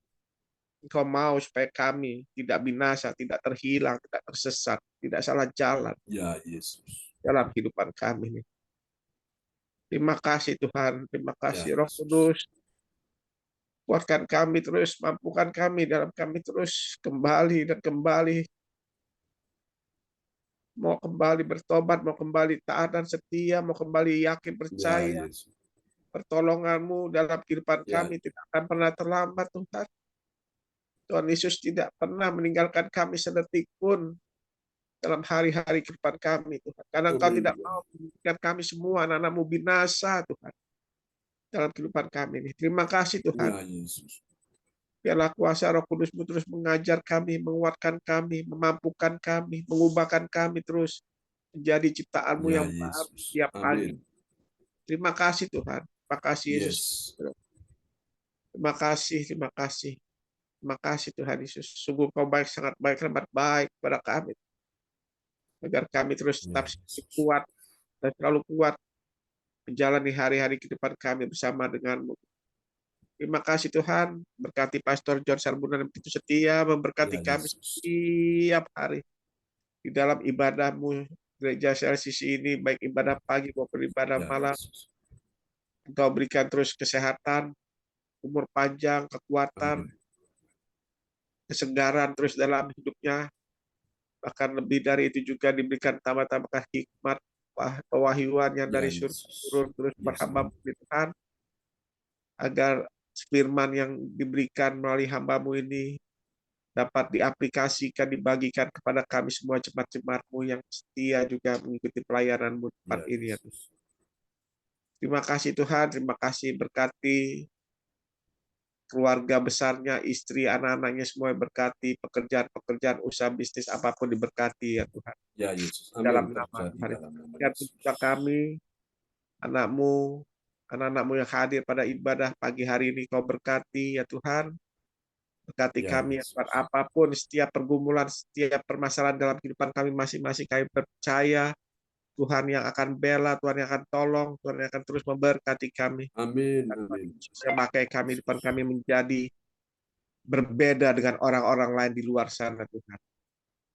Engkau mau supaya kami tidak binasa, tidak terhilang, tidak tersesat, tidak salah jalan. Ya Yesus. Dalam kehidupan kami. Terima kasih Tuhan. Terima kasih Roh Kudus. Kuatkan kami terus, mampukan kami dalam kami terus kembali dan kembali mau kembali bertobat, mau kembali taat dan setia, mau kembali yakin Ya, percaya. Yesus. Pertolongan-Mu dalam kehidupan Ya, kami tidak akan pernah terlambat, Tuhan. Tuhan Yesus tidak pernah meninggalkan kami sedetik pun dalam hari-hari kehidupan kami, Tuhan. Karena Engkau amin. tidak mau menjadikan kami semua anak-anak-Mu binasa, Tuhan, dalam kehidupan kami ini. Terima kasih, Tuhan. Ya, Yesus. Biarlah kuasa Roh Kudus-Mu terus mengajar kami, menguatkan kami, memampukan kami, mengubahkan kami terus menjadi ciptaan-Mu Ya, yang baru Yesus. setiap pagi. Amin. Terima kasih, Tuhan. Terima kasih, Yesus. Yes. Terima kasih, terima kasih. Terima kasih, Tuhan Yesus. Sungguh Kau baik, sangat baik, sangat baik kepada kami. Agar kami terus Ya, tetap Yesus. kuat dan selalu kuat menjalani hari-hari kehidupan kami bersama dengan-Mu. Terima kasih Tuhan, berkati Pastor John Sarbunan yang begitu setia, memberkati Ya, kami Yesus. setiap hari di dalam ibadah-Mu gereja CLCC ini, baik ibadah pagi maupun ibadah Ya, malam. Yesus. Engkau berikan terus kesehatan, umur panjang, kekuatan, Amin. kesegaran terus dalam hidupnya. Bahkan lebih dari itu juga diberikan tambah-tambah hikmat, pewahyuan yang Ya, dari surga Yesus. turun terus Yes, berhamba Lord. di Tuhan, agar firman yang diberikan melalui hamba-Mu ini dapat diaplikasikan, dibagikan kepada kami semua jemaat-jemaat-Mu yang setia juga mengikuti pelayanan-Mu tempat Ya, ini ya. Yesus. Terima kasih Tuhan, terima kasih berkati keluarga besarnya, istri, anak-anaknya semua berkati, pekerjaan-pekerjaan, usaha bisnis apapun diberkati ya Tuhan. Ya, Yesus. Dalam Amin. nama Terjadi Tuhan. dalam nama Dan Yesus. juga kami, anak-Mu, anak-anak-Mu yang hadir pada ibadah pagi hari ini, Kau berkati ya Tuhan. Berkati Ya, kami Yesus. apapun, setiap pergumulan, setiap permasalahan dalam kehidupan kami masing-masing, kami percaya Tuhan yang akan bela, Tuhan yang akan tolong, Tuhan yang akan terus memberkati kami. Amin. Dan Tuhan Amin. Yesus yang pakai kami, depan kami menjadi berbeda dengan orang-orang lain di luar sana Tuhan.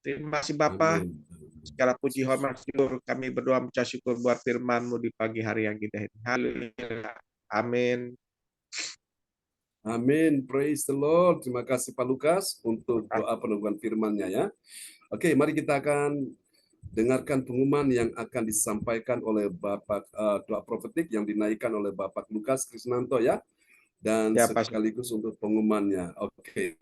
Terima kasih Bapa. Amin. Segala puji hormat syukur kami berdoa mengucap syukur buat firman-Mu di pagi hari yang indah ini. Haleluya. Amin. Amin. Praise the Lord. Terima kasih Pak Lukas untuk doa peneguhan firman-Nya ya. Oke, mari kita akan dengarkan pengumuman yang akan disampaikan oleh Bapak doa profetik yang dinaikkan oleh Bapak Lukas Krisnanto ya. Dan Ya, Pak. sekaligus untuk pengumumannya. Oke.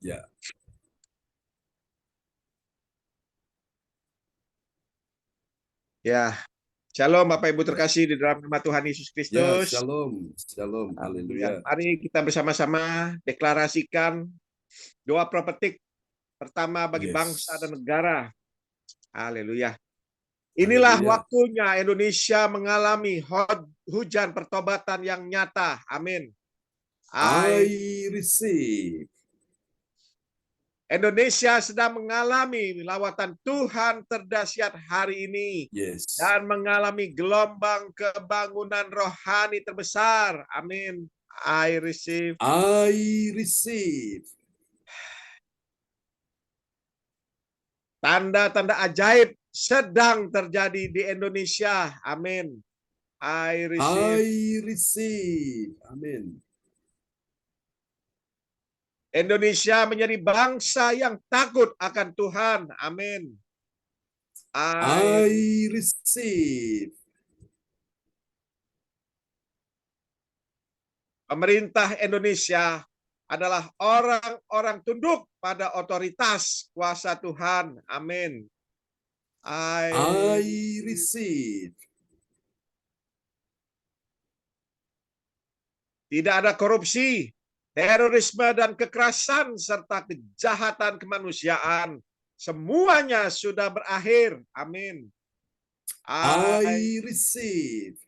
Ya. Ya, shalom Bapak Ibu Ya. terkasih di dalam nama Tuhan Yesus Ya, Kristus. shalom. Shalom. Ya, Haleluya. mari kita bersama-sama deklarasikan doa profetik pertama bagi bangsa dan Yes. negara. Haleluya. Inilah Haleluya. waktunya Indonesia mengalami hujan pertobatan yang nyata. Amin. I receive. Indonesia sedang mengalami lawatan Tuhan terdahsyat hari ini. Yes. Dan mengalami gelombang kebangunan rohani terbesar. Amin. I receive. I receive. Tanda-tanda ajaib sedang terjadi di Indonesia. Amin. I receive. I receive. Amin. Indonesia menjadi bangsa yang takut akan Tuhan. Amin. I receive. Pemerintah Indonesia adalah orang-orang tunduk pada otoritas kuasa Tuhan. Amin. I receive. Tidak ada korupsi, terorisme, dan kekerasan, serta kejahatan kemanusiaan. Semuanya sudah berakhir. Amin. I receive.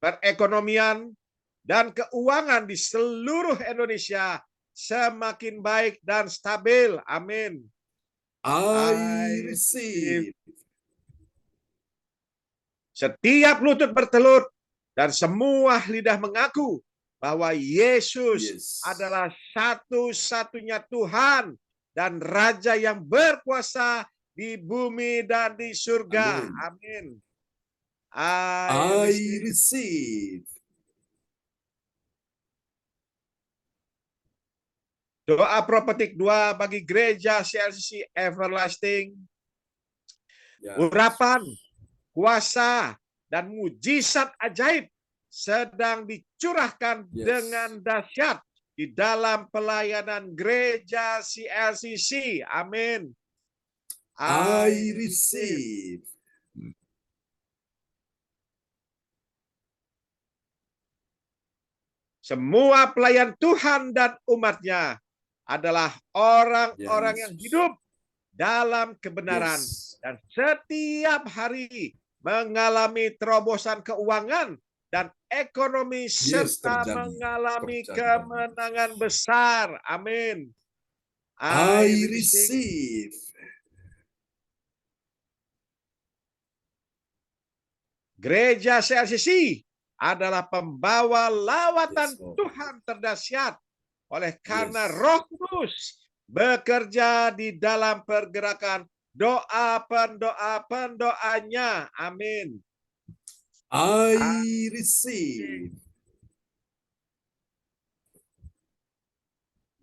Perekonomian dan keuangan di seluruh Indonesia semakin baik dan stabil. Amin. I receive. Setiap lutut bertelut dan semua lidah mengaku bahwa Yesus adalah satu-satunya Tuhan dan Raja yang berkuasa di bumi dan di surga. Amin. I receive. Doa Profetik 2 bagi gereja CLCC Everlasting. Ya. Urapan, kuasa, dan mujizat ajaib sedang dicurahkan dengan dahsyat di dalam pelayanan gereja CLCC. Amin. I receive. Semua pelayan Tuhan dan umatnya adalah orang-orang yang hidup dalam kebenaran dan setiap hari mengalami terobosan keuangan dan ekonomi serta mengalami kemenangan besar. Amin. I receive. Gereja CLCC adalah pembawa lawatan Tuhan terdahsyat oleh karena Roh Kudus bekerja di dalam pergerakan pendoanya. Amin. I receive.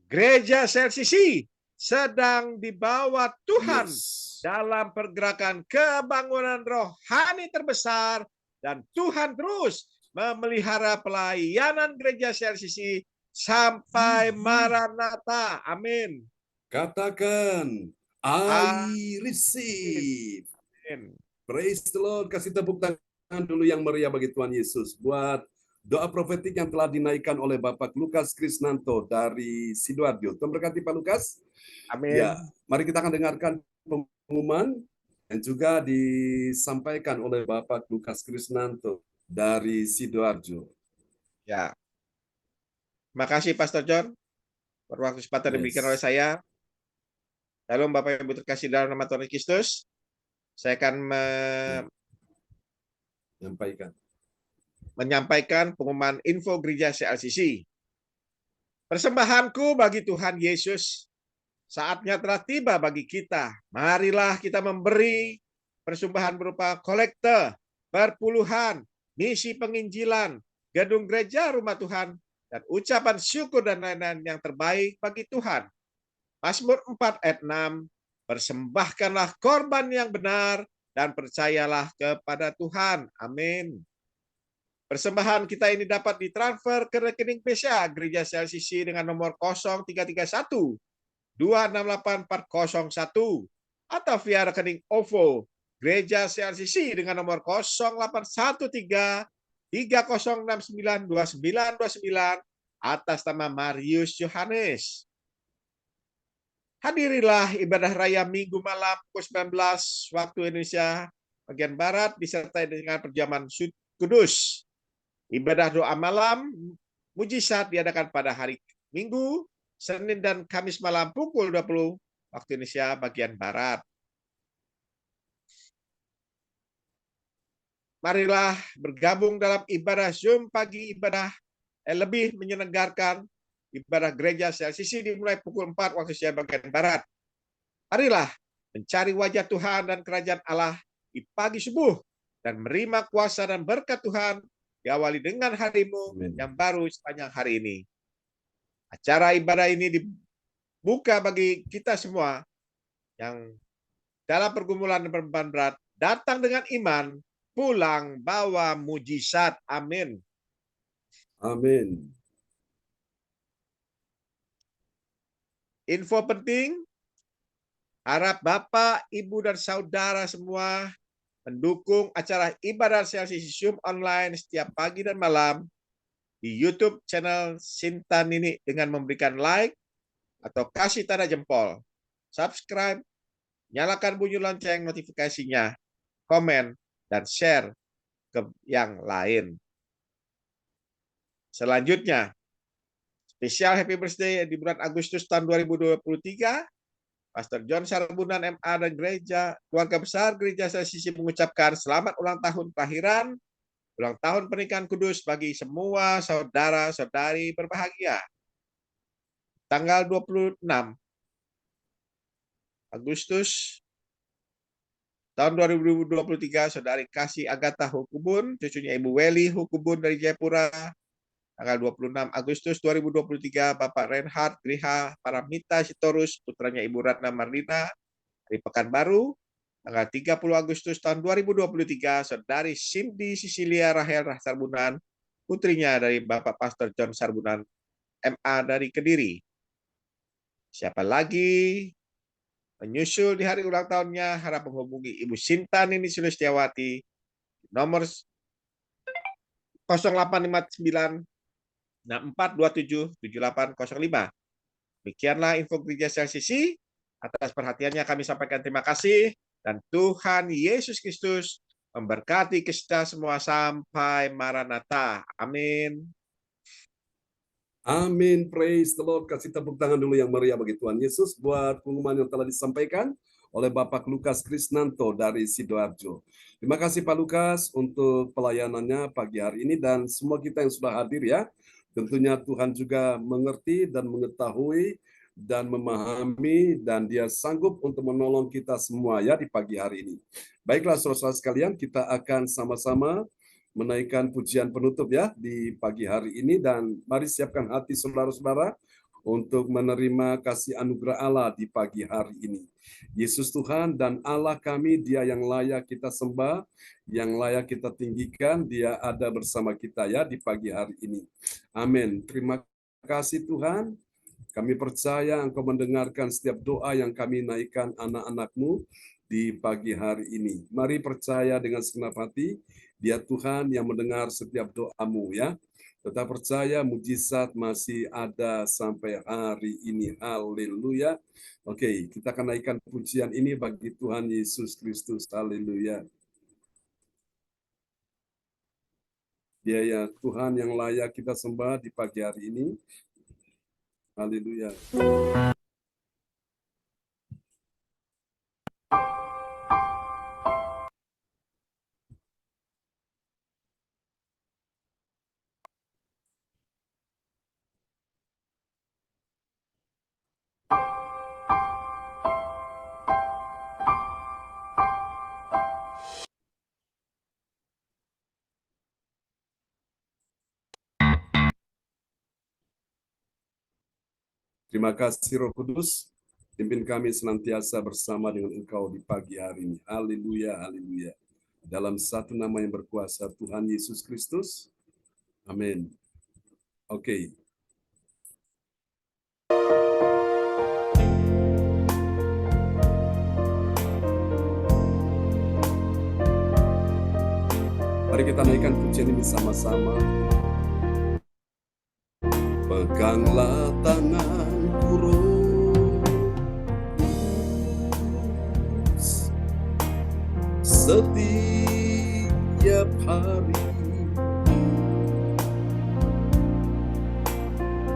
Gereja CLCC sedang dibawa Tuhan dalam pergerakan kebangunan rohani terbesar dan Tuhan terus memelihara pelayanan gereja CLCC sampai Maranatha. Amin. Katakan, I receive. Praise the Lord. Kasih tepuk tangan dulu yang meriah bagi Tuhan Yesus buat doa profetik yang telah dinaikkan oleh Bapak Lukas Krisnanto dari Sidoarjo. Tuhan berkati Pak Lukas. Amin. Ya, mari kita akan dengarkan pengumuman yang juga disampaikan oleh Bapak Lukas Krisnanto dari Sidoarjo. Ya. Terima kasih Pastor John. Berwaktu kesempatan diberikan oleh saya. Shalom Bapak Ibu terkasih dalam nama Tuhan Kristus. Saya akan menyampaikan pengumuman info gereja CLCC. Persembahanku bagi Tuhan Yesus, saatnya telah tiba bagi kita. Marilah kita memberi persembahan berupa kolekte, perpuluhan, misi penginjilan, gedung gereja rumah Tuhan, dan ucapan syukur dan lain-lain yang terbaik bagi Tuhan. Mazmur 4 ayat 6, persembahkanlah korban yang benar dan percayalah kepada Tuhan. Amin. Persembahan kita ini dapat ditransfer ke rekening BCA Gereja CLCC dengan nomor 0331 268 401 atau via rekening OVO Gereja CLCC dengan nomor 0813 3069 2929 atas nama Marius Yohanes. Hadirilah ibadah raya Minggu malam pukul 19 waktu Indonesia bagian Barat disertai dengan perjamuan kudus. Ibadah doa malam mujizat diadakan pada hari Minggu, Senin dan Kamis malam pukul 20 waktu Indonesia bagian Barat. Marilah bergabung dalam ibadah Zoom pagi ibadah lebih menyegarkan. Ibadah gereja CLCC dimulai pukul 4 waktu Indonesia bagian Barat. Marilah mencari wajah Tuhan dan kerajaan Allah di pagi subuh dan menerima kuasa dan berkat Tuhan diawali dengan harimu yang baru sepanjang hari ini. Acara ibadah ini dibuka bagi kita semua yang dalam pergumulan dan beban berat, datang dengan iman, pulang bawa mujizat. Amin. Amin. Info penting, harap Bapak, Ibu, dan Saudara semua mendukung acara ibadah CLCC Zoom online setiap pagi dan malam di YouTube channel Sinta Nini dengan memberikan like atau kasih tanda jempol, subscribe, nyalakan bunyi lonceng notifikasinya, komen, dan share ke yang lain. Selanjutnya, spesial Happy Birthday di bulan Agustus tahun 2023, Pastor John Sarbunan MA dan gereja keluarga besar gereja CLCC mengucapkan selamat ulang tahun kelahiran, ulang tahun pernikahan kudus bagi semua saudara-saudari berbahagia. Tanggal 26 Agustus tahun 2023, Saudari Kasih Agatha Hukubun, cucunya Ibu Weli Hukubun dari Jayapura, Tanggal 26 Agustus 2023, Bapak Reinhard Griha Paramita Sitorus, putranya Ibu Ratna Marlina, dari Pekanbaru. Tanggal 30 Agustus tahun 2023, Saudari Cindy Sisilia Rahel Sarbunan, putrinya dari Bapak Pastor John Sarbunan, MA dari Kediri. Siapa lagi menyusul di hari ulang tahunnya, harap menghubungi Ibu Sinta Nini Sulistiawati, nomor 0859 6427 7805. Demikianlah info Gereja CLCC. Atas perhatiannya kami sampaikan terima kasih, dan Tuhan Yesus Kristus memberkati kita semua sampai Maranatha. Amin. Amin, praise the Lord. Kasih tepuk tangan dulu yang meriah bagi Tuhan Yesus buat pengumuman yang telah disampaikan oleh Bapak Lukas Krisnanto dari Sidoarjo. Terima kasih Pak Lukas untuk pelayanannya pagi hari ini, dan semua kita yang sudah hadir ya. Tentunya Tuhan juga mengerti dan mengetahui dan memahami, dan Dia sanggup untuk menolong kita semua ya di pagi hari ini. Baiklah saudara-saudara sekalian, kita akan sama-sama menaikkan pujian penutup ya di pagi hari ini, dan mari siapkan hati saudara-saudara untuk menerima kasih anugerah Allah di pagi hari ini. Yesus Tuhan dan Allah kami, Dia yang layak kita sembah, yang layak kita tinggikan, Dia ada bersama kita ya di pagi hari ini. Amin. Terima kasih Tuhan. Kami percaya Engkau mendengarkan setiap doa yang kami naikkan anak-anak-Mu di pagi hari ini. Mari percaya dengan segenap hati, Dia Tuhan yang mendengar setiap doamu ya. Tetap percaya mujizat masih ada sampai hari ini. Haleluya. Oke, kita akan naikkan pujian ini bagi Tuhan Yesus Kristus. Haleluya. Dia ya Tuhan yang layak kita sembah di pagi hari ini. Haleluya. Terima kasih Roh Kudus, pimpin kami senantiasa bersama dengan Engkau di pagi hari ini. Haleluya, haleluya. Dalam satu nama yang berkuasa, Tuhan Yesus Kristus. Amin. Oke. Mari kita naikkan pujian ini sama-sama. Peganglah tanganku Roh, setiap hari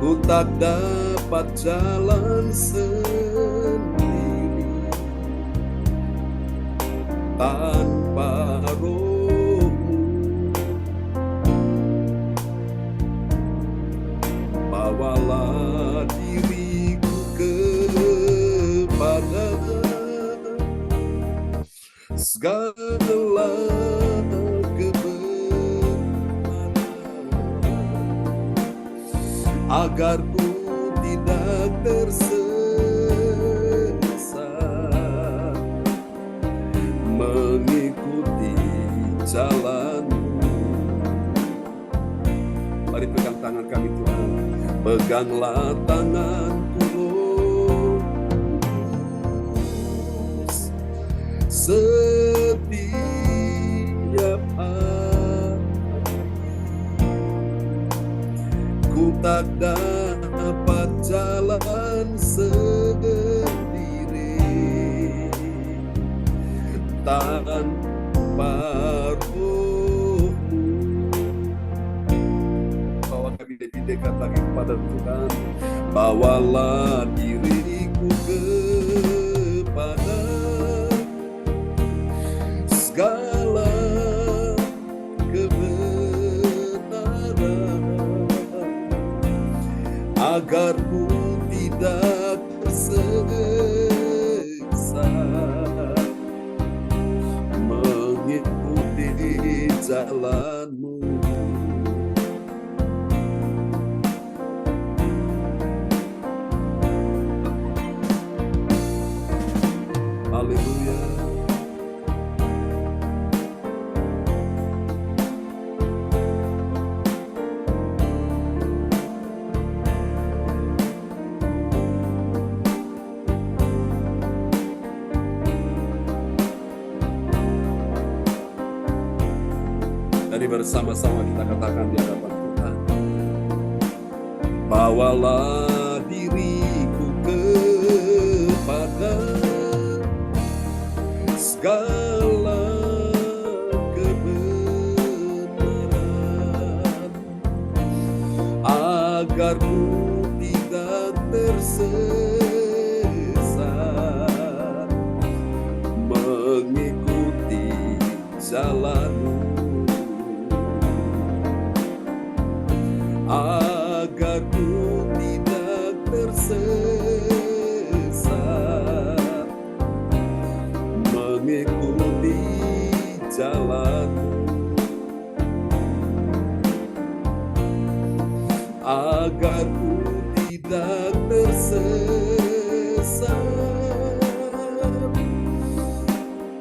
ku tak dapat jalan sendiri tanpa Roh. Bawalah diriku kepada segala kebenaran, agar ku tidak tersesat mengikuti jalan-Mu. Mari pegang tangan kami Tuhan. Peganglah tanganku Roh Kudus, setiap hari ku tak dapat jalan sendiri tanpa Roh-Mu. Bawa kami lebih dekat lagi kepada Tuhan. Bawalah diriku kepada segala kebenaran, agar ku tidak tersesat mengikuti jalan-Mu. bersama-sama kita katakan di hadapan Tuhan. Bawalah diriku kepada segala kebenaran, agar ku tidak tersesat mengikuti jalan-Mu, agar ku tidak tersesat mengikuti jalan-Mu, agar ku tidak tersesat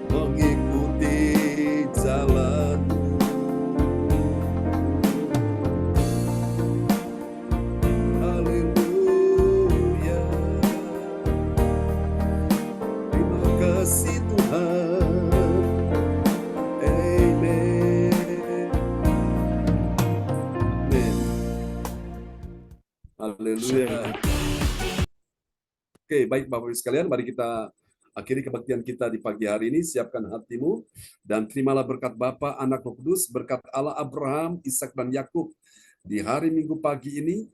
mengikuti jalan-Mu. Haleluya. Terima kasih Tuhan. Amen. Amen. Haleluya. Oke, baik Bapak Ibu sekalian, mari kita akhiri kebaktian kita di pagi hari ini. Siapkan hatimu dan terimalah berkat Bapa, Anak, Roh Kudus, berkat Allah Abraham, Ishak dan Yakub di hari Minggu pagi ini.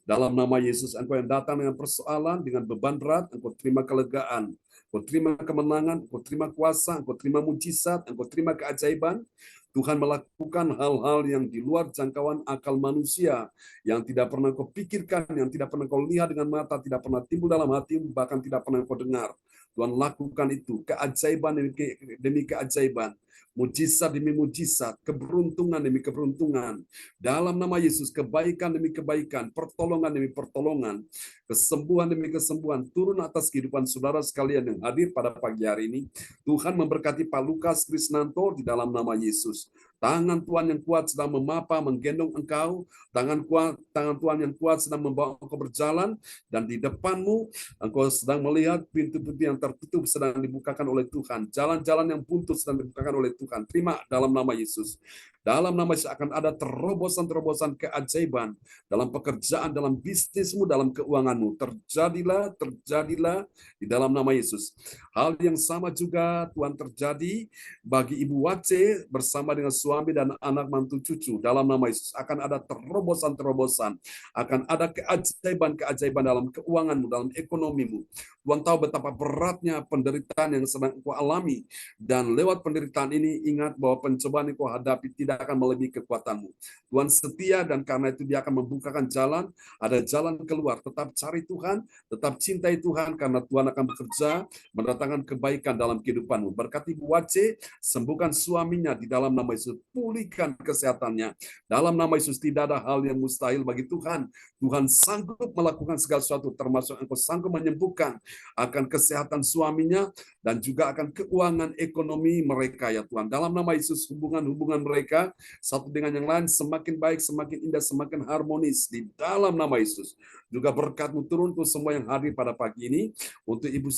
Dalam nama Yesus, engkau yang datang dengan persoalan, dengan beban berat, engkau terima kelegaan, engkau terima kemenangan, engkau terima kuasa, engkau terima mujizat, engkau terima keajaiban. Tuhan melakukan hal-hal yang di luar jangkauan akal manusia, yang tidak pernah kau pikirkan, yang tidak pernah kau lihat dengan mata, tidak pernah timbul dalam hatimu, bahkan tidak pernah kau dengar. Tuhan lakukan itu, keajaiban demi keajaiban, mujizat demi mujizat, keberuntungan demi keberuntungan. Dalam nama Yesus, kebaikan demi kebaikan, pertolongan demi pertolongan, kesembuhan demi kesembuhan, turun atas kehidupan saudara sekalian yang hadir pada pagi hari ini. Tuhan memberkati Pak Lukas Krisnanto di dalam nama Yesus. Tangan Tuhan yang kuat sedang memapa, menggendong engkau. Tangan Tuhan yang kuat sedang membawa engkau berjalan. Dan di depanmu, engkau sedang melihat pintu-pintu yang tertutup sedang dibukakan oleh Tuhan. Jalan-jalan yang buntu sedang dibukakan oleh Tuhan. Terima dalam nama Yesus. Dalam nama Yesus akan ada terobosan-terobosan keajaiban dalam pekerjaan, dalam bisnismu, dalam keuanganmu. Terjadilah di dalam nama Yesus. Hal yang sama juga Tuhan terjadi bagi Ibu Wace bersama dengan suami dan anak mantu cucu. Dalam nama Yesus akan ada terobosan-terobosan, akan ada keajaiban-keajaiban dalam keuanganmu, dalam ekonomimu. Tuhan tahu betapa beratnya penderitaan yang sedang engkau alami, dan lewat penderitaan ini ingat bahwa pencobaan yang kau hadapi tidak akan melebihi kekuatanmu. Tuhan setia, dan karena itu Dia akan membukakan jalan, ada jalan keluar. Tetap cari Tuhan, tetap cintai Tuhan, karena Tuhan akan bekerja mendatangkan kebaikan dalam kehidupanmu. Berkati Ibu Wace, sembuhkan suaminya di dalam nama Yesus, pulihkan kesehatannya. Dalam nama Yesus tidak ada hal yang mustahil bagi Tuhan. Tuhan sanggup melakukan segala sesuatu, termasuk engkau sanggup menyembuhkan akan kesehatan suaminya dan juga akan keuangan ekonomi mereka ya Tuhan. Dalam nama Yesus, hubungan-hubungan mereka satu dengan yang lain semakin baik, semakin indah, semakin harmonis di dalam nama Yesus. Juga berkat-Mu turun untuk semua yang hadir pada pagi ini, untuk Ibu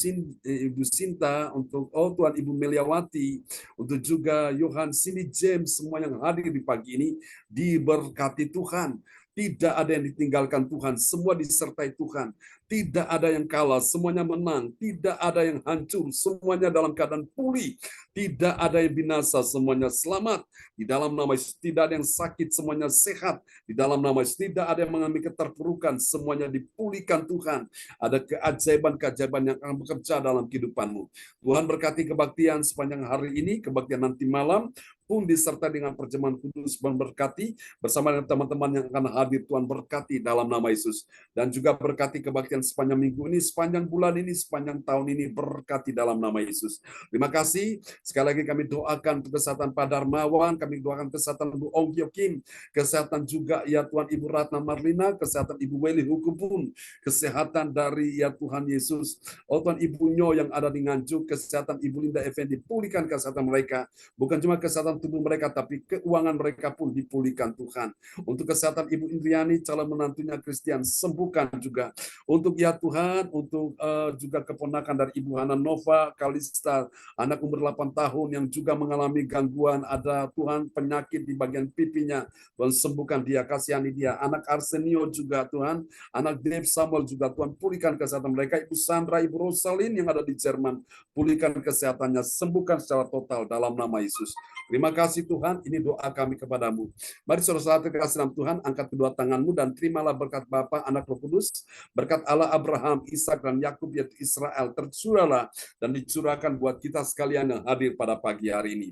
Sinta, untuk Tuhan Ibu Meliawati, untuk juga Yohan, Cindy, James, semua yang hadir di pagi ini diberkati Tuhan. Tidak ada yang ditinggalkan Tuhan, semua disertai Tuhan. Tidak ada yang kalah, semuanya menang. Tidak ada yang hancur, semuanya dalam keadaan pulih. Tidak ada yang binasa, semuanya selamat. Di dalam nama Yesus, tidak ada yang sakit, semuanya sehat. Di dalam nama Yesus, tidak ada yang mengalami keterpurukan, semuanya dipulihkan Tuhan. Ada keajaiban-keajaiban yang akan bekerja dalam kehidupanmu. Tuhan berkati kebaktian sepanjang hari ini, kebaktian nanti malam, pun disertai dengan perjamuan kudus, berkati bersama dengan teman-teman yang akan hadir. Tuhan berkati dalam nama Yesus, dan juga berkati kebaktian sepanjang minggu ini, sepanjang bulan ini, sepanjang tahun ini, berkati dalam nama Yesus. Terima kasih. Sekali lagi kami doakan kesehatan Pak Darmawan, kami doakan kesehatan Bu Ong Kyo Kim, kesehatan juga ya Tuhan Ibu Ratna Marlina, kesehatan Ibu Weli Hukubun, kesehatan dari ya Tuhan Yesus, Tuhan Ibu Nyo yang ada di Nganjuk, kesehatan Ibu Linda Effendi, pulihkan kesehatan mereka, bukan cuma kesehatan kesehatan tubuh mereka, tapi keuangan mereka pun dipulihkan Tuhan. Untuk kesehatan Ibu Indriani, calon menantunya Christian, sembuhkan juga. Untuk ya Tuhan, untuk juga keponakan dari Ibu Hana Nova Kalista, anak umur 8 tahun yang juga mengalami gangguan, ada Tuhan penyakit di bagian pipinya, Tuhan sembuhkan dia, kasihani dia. Anak Arsenio juga Tuhan, anak Dave Samuel juga Tuhan pulihkan kesehatan mereka. Ibu Sandra, Ibu Rosalin yang ada di Jerman, pulihkan kesehatannya, sembuhkan secara total dalam nama Yesus. Terima kasih Tuhan, ini doa kami kepadamu. Mari saudara-saudara terkasih dalam Tuhan, angkat kedua tanganmu dan terimalah berkat Bapa, Anak, Roh Kudus, berkat Allah Abraham, Ishak dan Yakub yaitu Israel tercurahlah dan dicurahkan buat kita sekalian yang hadir pada pagi hari ini.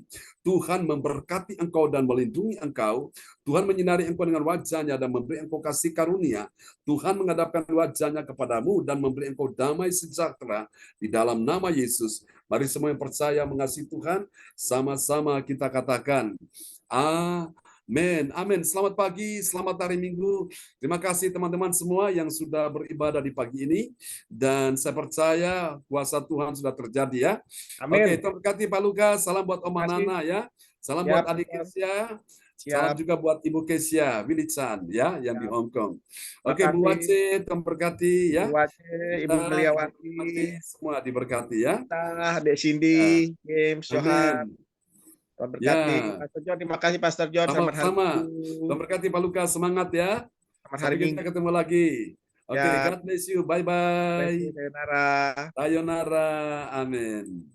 Tuhan memberkati engkau dan melindungi engkau. Tuhan menyinari engkau dengan wajahnya dan memberi engkau kasih karunia. Tuhan menghadapkan wajahnya kepadamu dan memberi engkau damai sejahtera di dalam nama Yesus. Mari semua yang percaya mengasihi Tuhan, sama-sama kita katakan, amin. Amin. Selamat pagi, selamat hari Minggu. Terima kasih teman-teman semua yang sudah beribadah di pagi ini. Dan saya percaya kuasa Tuhan sudah terjadi ya. Amin. Oke, terima Pak Lukas. Salam buat Oma Nana ya. Salam buat adik Kesia. Salam juga buat Ibu Kesia, Willy Chan ya, yang di Hong Kong. Oke, Bu Wace, terberkati ya. Bu Wace, Ibu Meliawati, semua diberkati ya. Dek Cindy, James, Johan. Amin. Berkati Pastor John, terima kasih Pastor John. Selamat hari Minggu. Berkati Pak Lukas, semangat ya. Selamat hari Minggu. Kita ketemu lagi. Oke, God bless you. Bye bye. Sayonara. Sayonara. Amin.